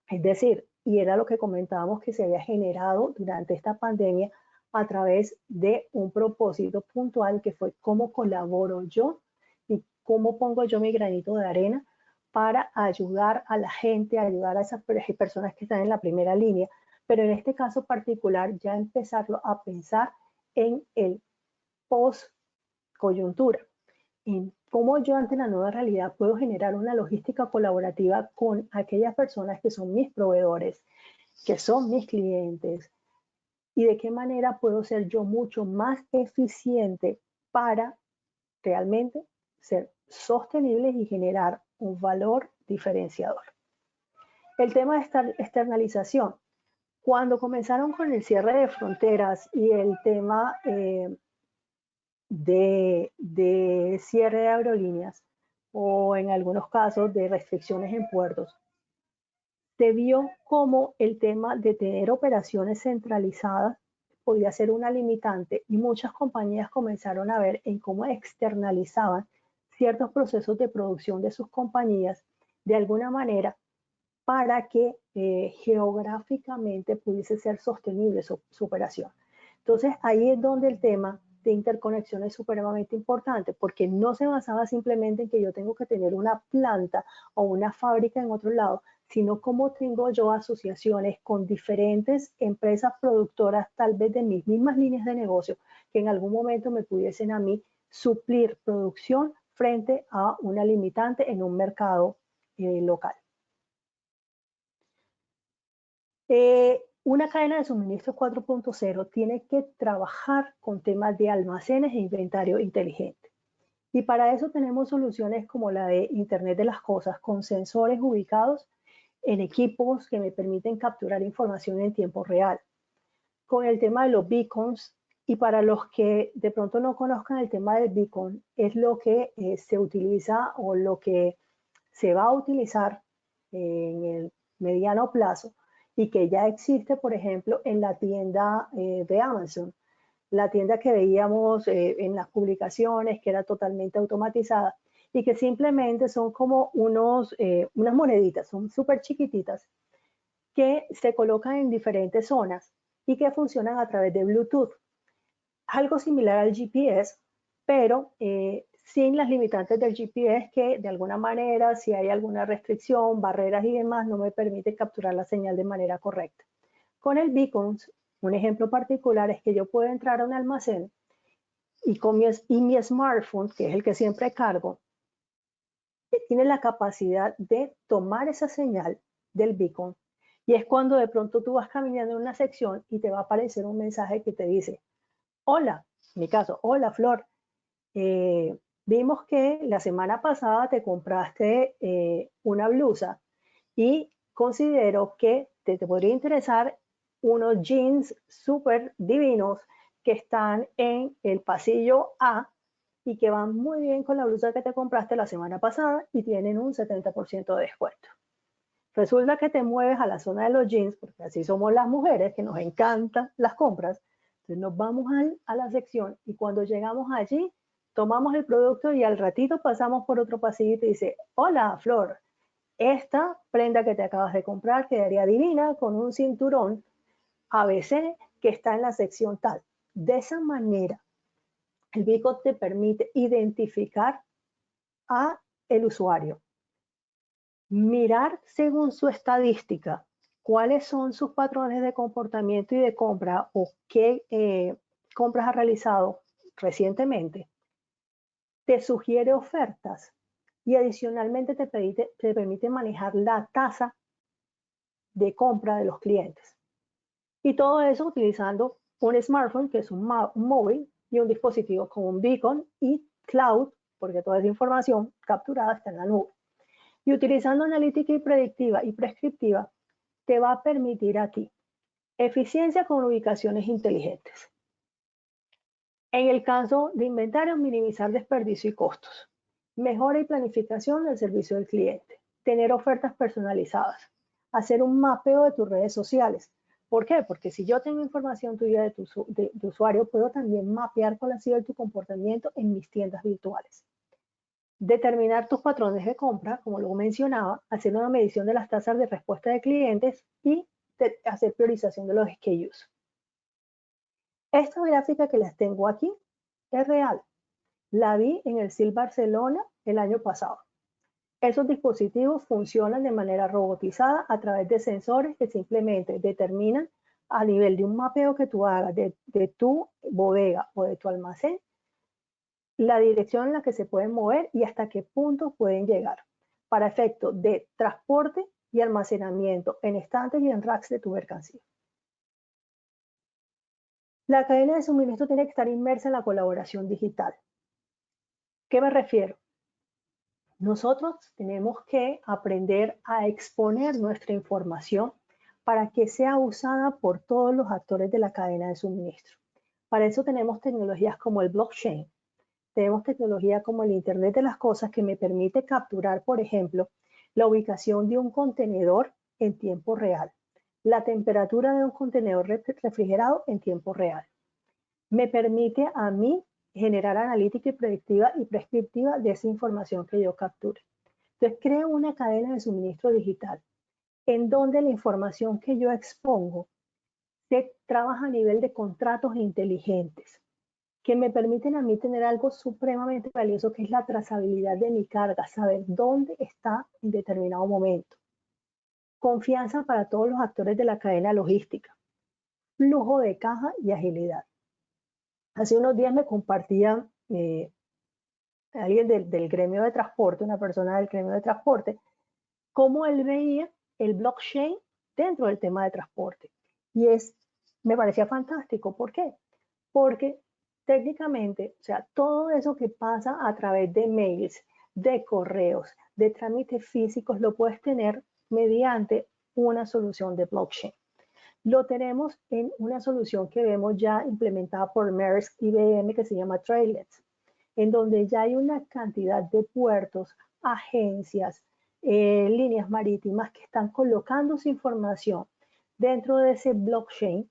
Es decir, y era lo que comentábamos que se había generado durante esta pandemia a través de un propósito puntual que fue cómo colaboro yo y cómo pongo yo mi granito de arena para ayudar a la gente, ayudar a esas personas que están en la primera línea, pero en este caso particular ya empezarlo a pensar en el post coyuntura, en cómo yo ante la nueva realidad puedo generar una logística colaborativa con aquellas personas que son mis proveedores, que son mis clientes, y de qué manera puedo ser yo mucho más eficiente para realmente ser sostenibles y generar un valor diferenciador. El tema de esta externalización. Cuando comenzaron con el cierre de fronteras y el tema de cierre de aerolíneas o en algunos casos de restricciones en puertos, se vio como el tema de tener operaciones centralizadas podía ser una limitante y muchas compañías comenzaron a ver en cómo externalizaban ciertos procesos de producción de sus compañías de alguna manera para que geográficamente pudiese ser sostenible su operación. Entonces ahí es donde el tema de interconexión es supremamente importante, porque no se basaba simplemente en que yo tengo que tener una planta o una fábrica en otro lado, sino cómo tengo yo asociaciones con diferentes empresas productoras, tal vez de mis mismas líneas de negocio, que en algún momento me pudiesen a mí suplir producción frente a una limitante en un mercado local. Una cadena de suministro 4.0 tiene que trabajar con temas de almacenes e inventario inteligente. Y para eso tenemos soluciones como la de Internet de las Cosas, con sensores ubicados en equipos que me permiten capturar información en tiempo real. Con el tema de los beacons, y para los que de pronto no conozcan el tema del beacon, es lo que se utiliza o lo que se va a utilizar en el mediano plazo y que ya existe, por ejemplo, en la tienda de Amazon, la tienda que veíamos en las publicaciones, que era totalmente automatizada y que simplemente son como unas moneditas, son súper chiquititas, que se colocan en diferentes zonas y que funcionan a través de Bluetooth. Algo similar al GPS, pero sin las limitantes del GPS que de alguna manera, si hay alguna restricción, barreras y demás, no me permite capturar la señal de manera correcta. Con el Beacons, un ejemplo particular es que yo puedo entrar a un almacén y con mi smartphone, que es el que siempre cargo, tiene la capacidad de tomar esa señal del beacon. Y es cuando de pronto tú vas caminando en una sección y te va a aparecer un mensaje que te dice, hola, en mi caso, hola Flor, vimos que la semana pasada te compraste una blusa y considero que te podría interesar unos jeans súper divinos que están en el pasillo A y que van muy bien con la blusa que te compraste la semana pasada y tienen un 70% de descuento. Resulta que te mueves a la zona de los jeans, porque así somos las mujeres, que nos encantan las compras. Entonces nos vamos a la sección y cuando llegamos allí, tomamos el producto y al ratito pasamos por otro pasillo y te dice, hola Flor, esta prenda que te acabas de comprar quedaría divina con un cinturón ABC que está en la sección tal. De esa manera, el Beacon te permite identificar a el usuario, mirar según su estadística cuáles son sus patrones de comportamiento y de compra o qué compras ha realizado recientemente, te sugiere ofertas y adicionalmente te permite manejar la tasa de compra de los clientes. Y todo eso utilizando un smartphone, que es un móvil, y un dispositivo como un beacon y cloud, porque toda esa información capturada está en la nube. Y utilizando analítica y predictiva y prescriptiva, te va a permitir a ti eficiencia con ubicaciones inteligentes. En el caso de inventario, minimizar desperdicio y costos. Mejora y planificación del servicio del cliente. Tener ofertas personalizadas. Hacer un mapeo de tus redes sociales. ¿Por qué? Porque si yo tengo información tuya de usuario, puedo también mapear cuál ha sido tu comportamiento en mis tiendas virtuales. Determinar tus patrones de compra, como lo mencionaba, hacer una medición de las tasas de respuesta de clientes y hacer priorización de los SKUs. Esta gráfica que les tengo aquí es real. La vi en el CIL Barcelona el año pasado. Esos dispositivos funcionan de manera robotizada a través de sensores que simplemente determinan a nivel de un mapeo que tú hagas de tu bodega o de tu almacén, la dirección en la que se pueden mover y hasta qué punto pueden llegar para efectos de transporte y almacenamiento en estantes y en racks de tu mercancía. La cadena de suministro tiene que estar inmersa en la colaboración digital. ¿Qué me refiero? Nosotros tenemos que aprender a exponer nuestra información para que sea usada por todos los actores de la cadena de suministro. Para eso tenemos tecnologías como el blockchain, tenemos tecnología como el Internet de las Cosas que me permite capturar, por ejemplo, la ubicación de un contenedor en tiempo real, la temperatura de un contenedor refrigerado en tiempo real. Me permite a mí generar analítica y predictiva y prescriptiva de esa información que yo capture. Entonces creo una cadena de suministro digital en donde la información que yo expongo se trabaja a nivel de contratos inteligentes que me permiten a mí tener algo supremamente valioso que es la trazabilidad de mi carga, saber dónde está en determinado momento. Confianza para todos los actores de la cadena logística, flujo de caja y agilidad. Hace unos días me compartía alguien del gremio de transporte, una persona del gremio de transporte, cómo él veía el blockchain dentro del tema de transporte. Y me parecía fantástico. ¿Por qué? Porque técnicamente, o sea, todo eso que pasa a través de mails, de correos, de trámites físicos, lo puedes tener mediante una solución de blockchain. Lo tenemos en una solución que vemos ya implementada por Maersk y IBM que se llama Trailheads, en donde ya hay una cantidad de puertos, agencias, líneas marítimas que están colocando su información dentro de ese blockchain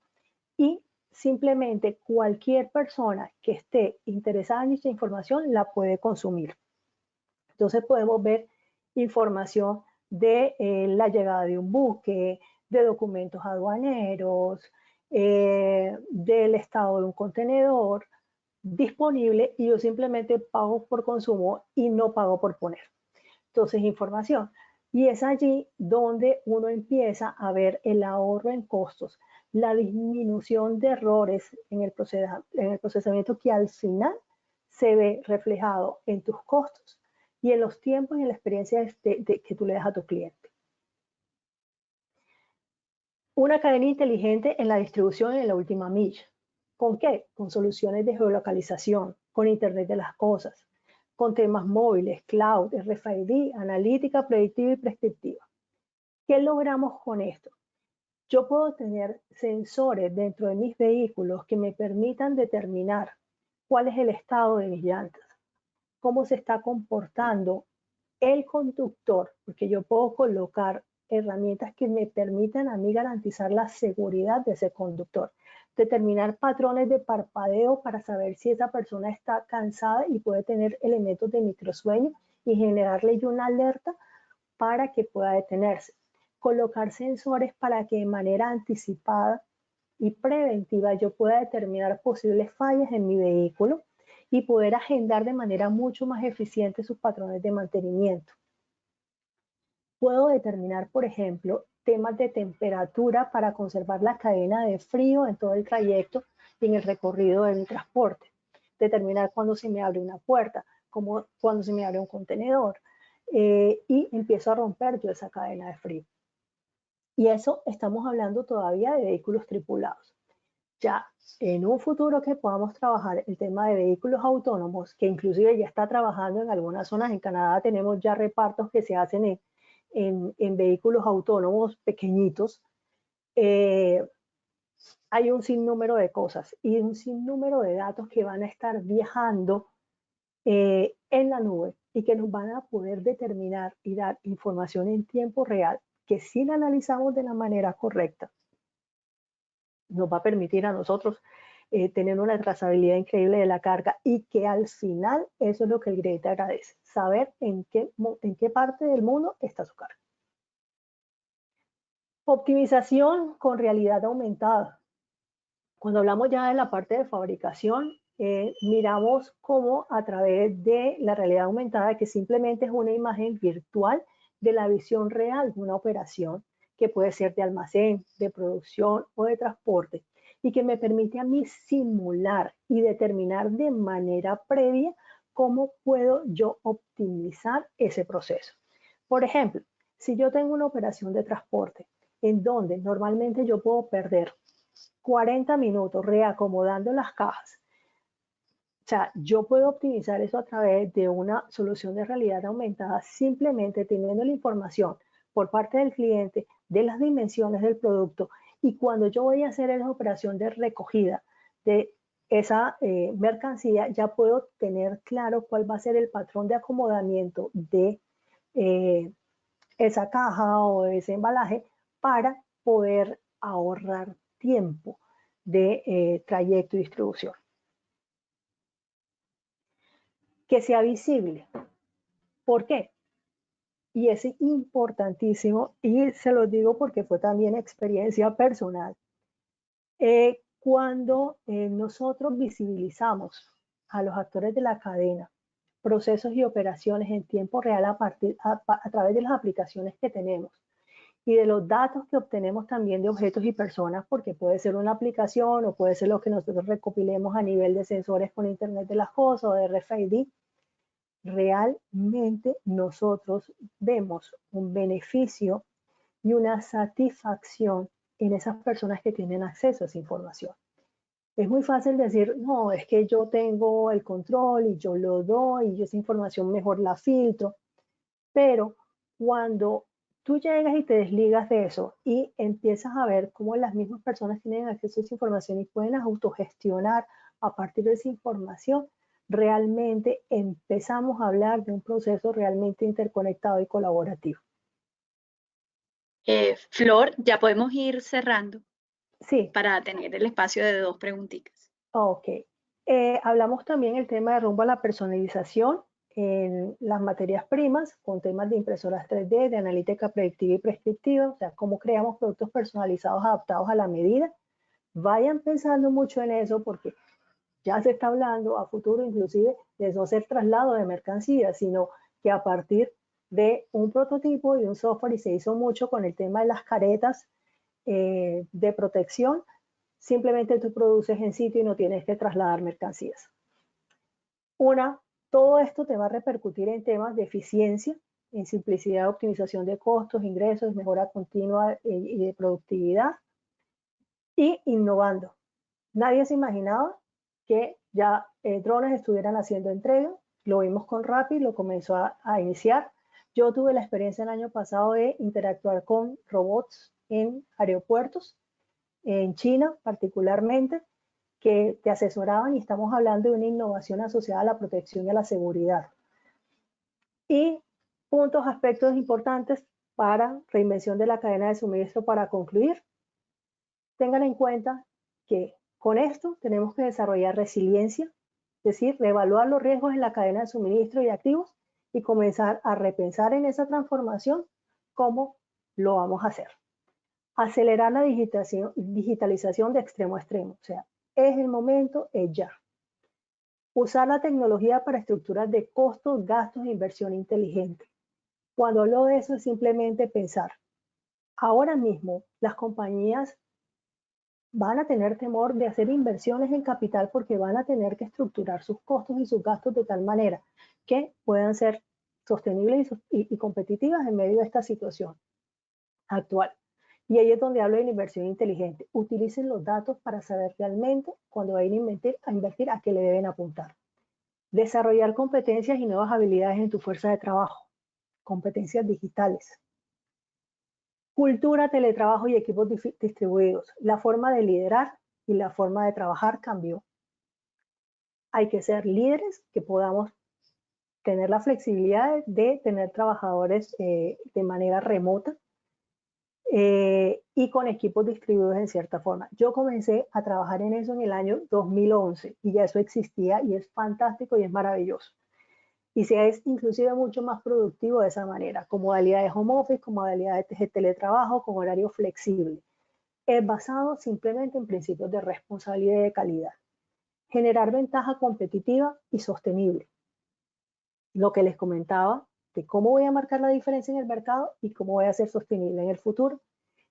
y simplemente cualquier persona que esté interesada en esta información la puede consumir. Entonces podemos ver información de la llegada de un buque, de documentos aduaneros, del estado de un contenedor disponible y yo simplemente pago por consumo y no pago por poner. Entonces, información. Y es allí donde uno empieza a ver el ahorro en costos, la disminución de errores en el procesamiento que al final se ve reflejado en tus costos y en los tiempos y en la experiencia que tú le das a tu cliente. Una cadena inteligente en la distribución en la última milla. ¿Con qué? Con soluciones de geolocalización, con Internet de las Cosas, con temas móviles, cloud, RFID, analítica predictiva y prescriptiva. ¿Qué logramos con esto? Yo puedo tener sensores dentro de mis vehículos que me permitan determinar cuál es el estado de mis llantas, cómo se está comportando el conductor, porque yo puedo colocar herramientas que me permitan a mí garantizar la seguridad de ese conductor, determinar patrones de parpadeo para saber si esa persona está cansada y puede tener elementos de microsueño y generarle una alerta para que pueda detenerse. Colocar sensores para que de manera anticipada y preventiva yo pueda determinar posibles fallas en mi vehículo y poder agendar de manera mucho más eficiente sus patrones de mantenimiento. Puedo determinar, por ejemplo, temas de temperatura para conservar la cadena de frío en todo el trayecto y en el recorrido de mi transporte. Determinar cuándo se me abre una puerta, cuándo se me abre un contenedor y empiezo a romper yo esa cadena de frío. Y eso estamos hablando todavía de vehículos tripulados. Ya en un futuro que podamos trabajar el tema de vehículos autónomos, que inclusive ya está trabajando en algunas zonas, en Canadá tenemos ya repartos que se hacen en vehículos autónomos pequeñitos, hay un sinnúmero de cosas y un sinnúmero de datos que van a estar viajando en la nube y que nos van a poder determinar y dar información en tiempo real que si la analizamos de la manera correcta, nos va a permitir a nosotros tener una trazabilidad increíble de la carga y que al final eso es lo que el cliente agradece, saber en qué parte del mundo está su carga. Optimización con realidad aumentada. Cuando hablamos ya de la parte de fabricación, miramos cómo a través de la realidad aumentada, que simplemente es una imagen virtual de la visión real de una operación, que puede ser de almacén, de producción o de transporte, y que me permite a mí simular y determinar de manera previa cómo puedo yo optimizar ese proceso. Por ejemplo, si yo tengo una operación de transporte en donde normalmente yo puedo perder 40 minutos reacomodando las cajas. O sea, yo puedo optimizar eso a través de una solución de realidad aumentada, simplemente teniendo la información por parte del cliente de las dimensiones del producto, y cuando yo voy a hacer esa operación de recogida de esa mercancía, ya puedo tener claro cuál va a ser el patrón de acomodamiento de esa caja o de ese embalaje para poder ahorrar tiempo de trayecto y distribución. Que sea visible. ¿Por qué? Y es importantísimo, y se lo digo porque fue también experiencia personal. Cuando nosotros visibilizamos a los actores de la cadena, procesos y operaciones en tiempo real a través de las aplicaciones que tenemos, y de los datos que obtenemos también de objetos y personas, porque puede ser una aplicación o puede ser lo que nosotros recopilemos a nivel de sensores con Internet de las Cosas o de RFID, realmente nosotros vemos un beneficio y una satisfacción en esas personas que tienen acceso a esa información. Es muy fácil decir, no, es que yo tengo el control y yo lo doy y esa información mejor la filtro, pero cuando tú llegas y te desligas de eso y empiezas a ver cómo las mismas personas tienen acceso a esa información y pueden autogestionar a partir de esa información, realmente empezamos a hablar de un proceso realmente interconectado y colaborativo.
Flor, ya podemos ir cerrando
Sí,
para tener el espacio de 2 preguntitas.
ok. Hablamos también el tema de rumbo a la personalización en las materias primas, con temas de impresoras 3D, de analítica predictiva y prescriptiva, o sea, cómo creamos productos personalizados adaptados a la medida. Vayan pensando mucho en eso porque ya se está hablando a futuro inclusive de no ser traslado de mercancías, sino que a partir de un prototipo y un software, y se hizo mucho con el tema de las caretas de protección, simplemente tú produces en sitio y no tienes que trasladar mercancías. Todo esto te va a repercutir en temas de eficiencia, en simplicidad, optimización de costos, ingresos, mejora continua y de productividad, y innovando. Nadie se imaginaba que ya drones estuvieran haciendo entrega. Lo vimos con Rappi, lo comenzó a iniciar. Yo tuve la experiencia el año pasado de interactuar con robots en aeropuertos, en China particularmente, que te asesoraban, y estamos hablando de una innovación asociada a la protección y a la seguridad. Y aspectos importantes para reinvención de la cadena de suministro para concluir. Tengan en cuenta que con esto tenemos que desarrollar resiliencia, es decir, reevaluar los riesgos en la cadena de suministro y activos y comenzar a repensar en esa transformación cómo lo vamos a hacer. Acelerar la digitalización de extremo a extremo, o sea, es el momento, es ya. Usar la tecnología para estructuras de costos, gastos e inversión inteligente. Cuando hablo de eso es simplemente pensar, ahora mismo las compañías van a tener temor de hacer inversiones en capital porque van a tener que estructurar sus costos y sus gastos de tal manera que puedan ser sostenibles y competitivas en medio de esta situación actual. Y ahí es donde hablo de la inversión inteligente. Utilicen los datos para saber realmente cuando vayan a invertir a qué le deben apuntar. Desarrollar competencias y nuevas habilidades en tu fuerza de trabajo. Competencias digitales. Cultura, teletrabajo y equipos distribuidos. La forma de liderar y la forma de trabajar cambió. Hay que ser líderes que podamos tener la flexibilidad de tener trabajadores de manera remota y con equipos distribuidos en cierta forma. Yo comencé a trabajar en eso en el año 2011 y ya eso existía y es fantástico y es maravilloso. Y se es inclusive mucho más productivo de esa manera, con modalidades home office, con modalidades de teletrabajo, con horario flexible. Es basado simplemente en principios de responsabilidad y de calidad. Generar ventaja competitiva y sostenible. Lo que les comentaba de cómo voy a marcar la diferencia en el mercado y cómo voy a ser sostenible en el futuro.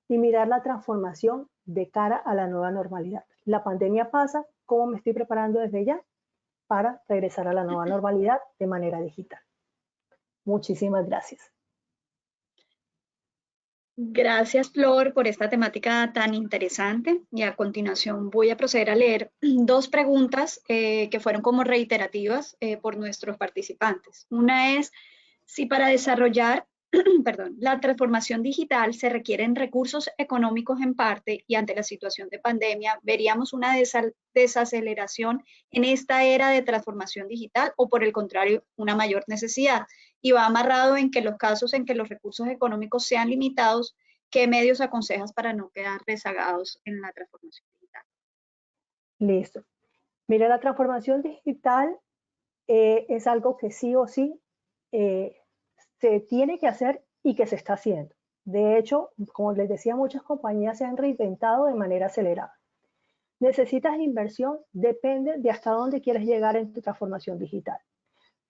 Y mirar la transformación de cara a la nueva normalidad. La pandemia pasa, ¿cómo me estoy preparando desde ya para regresar a la nueva normalidad de manera digital? Muchísimas gracias.
Gracias, Flor, por esta temática tan interesante. Y a continuación voy a proceder a leer dos preguntas que fueron como reiterativas por nuestros participantes. Una es, si para desarrollar perdón, la transformación digital se requieren recursos económicos en parte y ante la situación de pandemia, ¿veríamos una desaceleración en esta era de transformación digital o por el contrario, una mayor necesidad? Y va amarrado en que los casos en que los recursos económicos sean limitados, ¿qué medios aconsejas para no quedar rezagados en la transformación digital?
Listo. Mira, la transformación digital es algo que sí o sí se tiene que hacer y que se está haciendo. De hecho, como les decía, muchas compañías se han reinventado de manera acelerada. ¿Necesitas inversión? Depende de hasta dónde quieres llegar en tu transformación digital.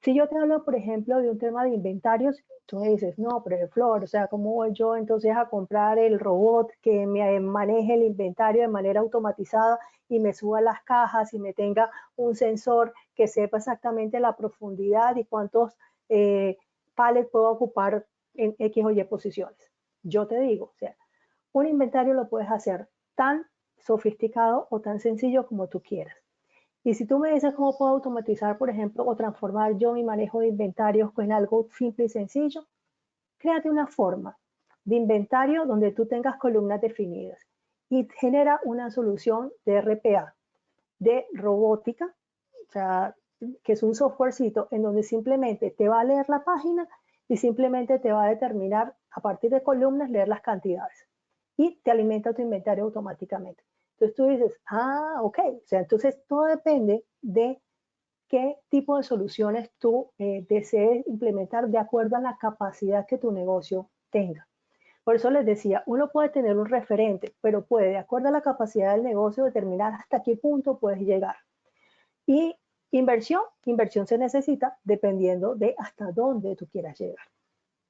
Si yo te hablo, por ejemplo, de un tema de inventarios, tú me dices, no, pero Flor, o sea, ¿cómo voy yo entonces a comprar el robot que me maneje el inventario de manera automatizada y me suba las cajas y me tenga un sensor que sepa exactamente la profundidad y cuántos palets puedo ocupar en X o Y posiciones? Yo te digo, o sea, un inventario lo puedes hacer tan sofisticado o tan sencillo como tú quieras. Y si tú me dices cómo puedo automatizar, por ejemplo, o transformar yo mi manejo de inventarios en algo simple y sencillo, créate una forma de inventario donde tú tengas columnas definidas y genera una solución de RPA, de robótica, o sea, que es un softwarecito en donde simplemente te va a leer la página y simplemente te va a determinar a partir de columnas leer las cantidades y te alimenta tu inventario automáticamente. Entonces tú dices, ok, o sea, entonces todo depende de qué tipo de soluciones tú desees implementar de acuerdo a la capacidad que tu negocio tenga. Por eso les decía, uno puede tener un referente, pero puede, de acuerdo a la capacidad del negocio, determinar hasta qué punto puedes llegar. Y inversión se necesita dependiendo de hasta dónde tú quieras llegar.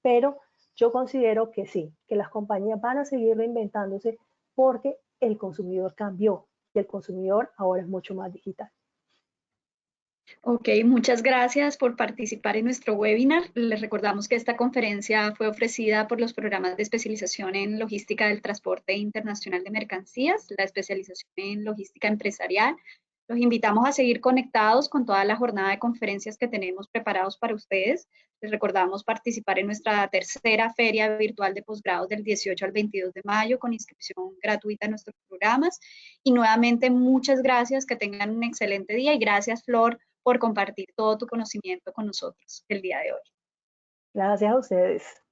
Pero yo considero que sí, que las compañías van a seguir reinventándose porque el consumidor cambió y el consumidor ahora es mucho más digital.
Ok, muchas gracias por participar en nuestro webinar. Les recordamos que esta conferencia fue ofrecida por los programas de especialización en logística del transporte internacional de mercancías, la especialización en logística empresarial. Los invitamos a seguir conectados con toda la jornada de conferencias que tenemos preparados para ustedes. Les recordamos participar en nuestra tercera feria virtual de posgrados del 18 al 22 de mayo con inscripción gratuita en nuestros programas. Y nuevamente, muchas gracias, que tengan un excelente día y gracias, Flor, por compartir todo tu conocimiento con nosotros el día de hoy.
Gracias a ustedes.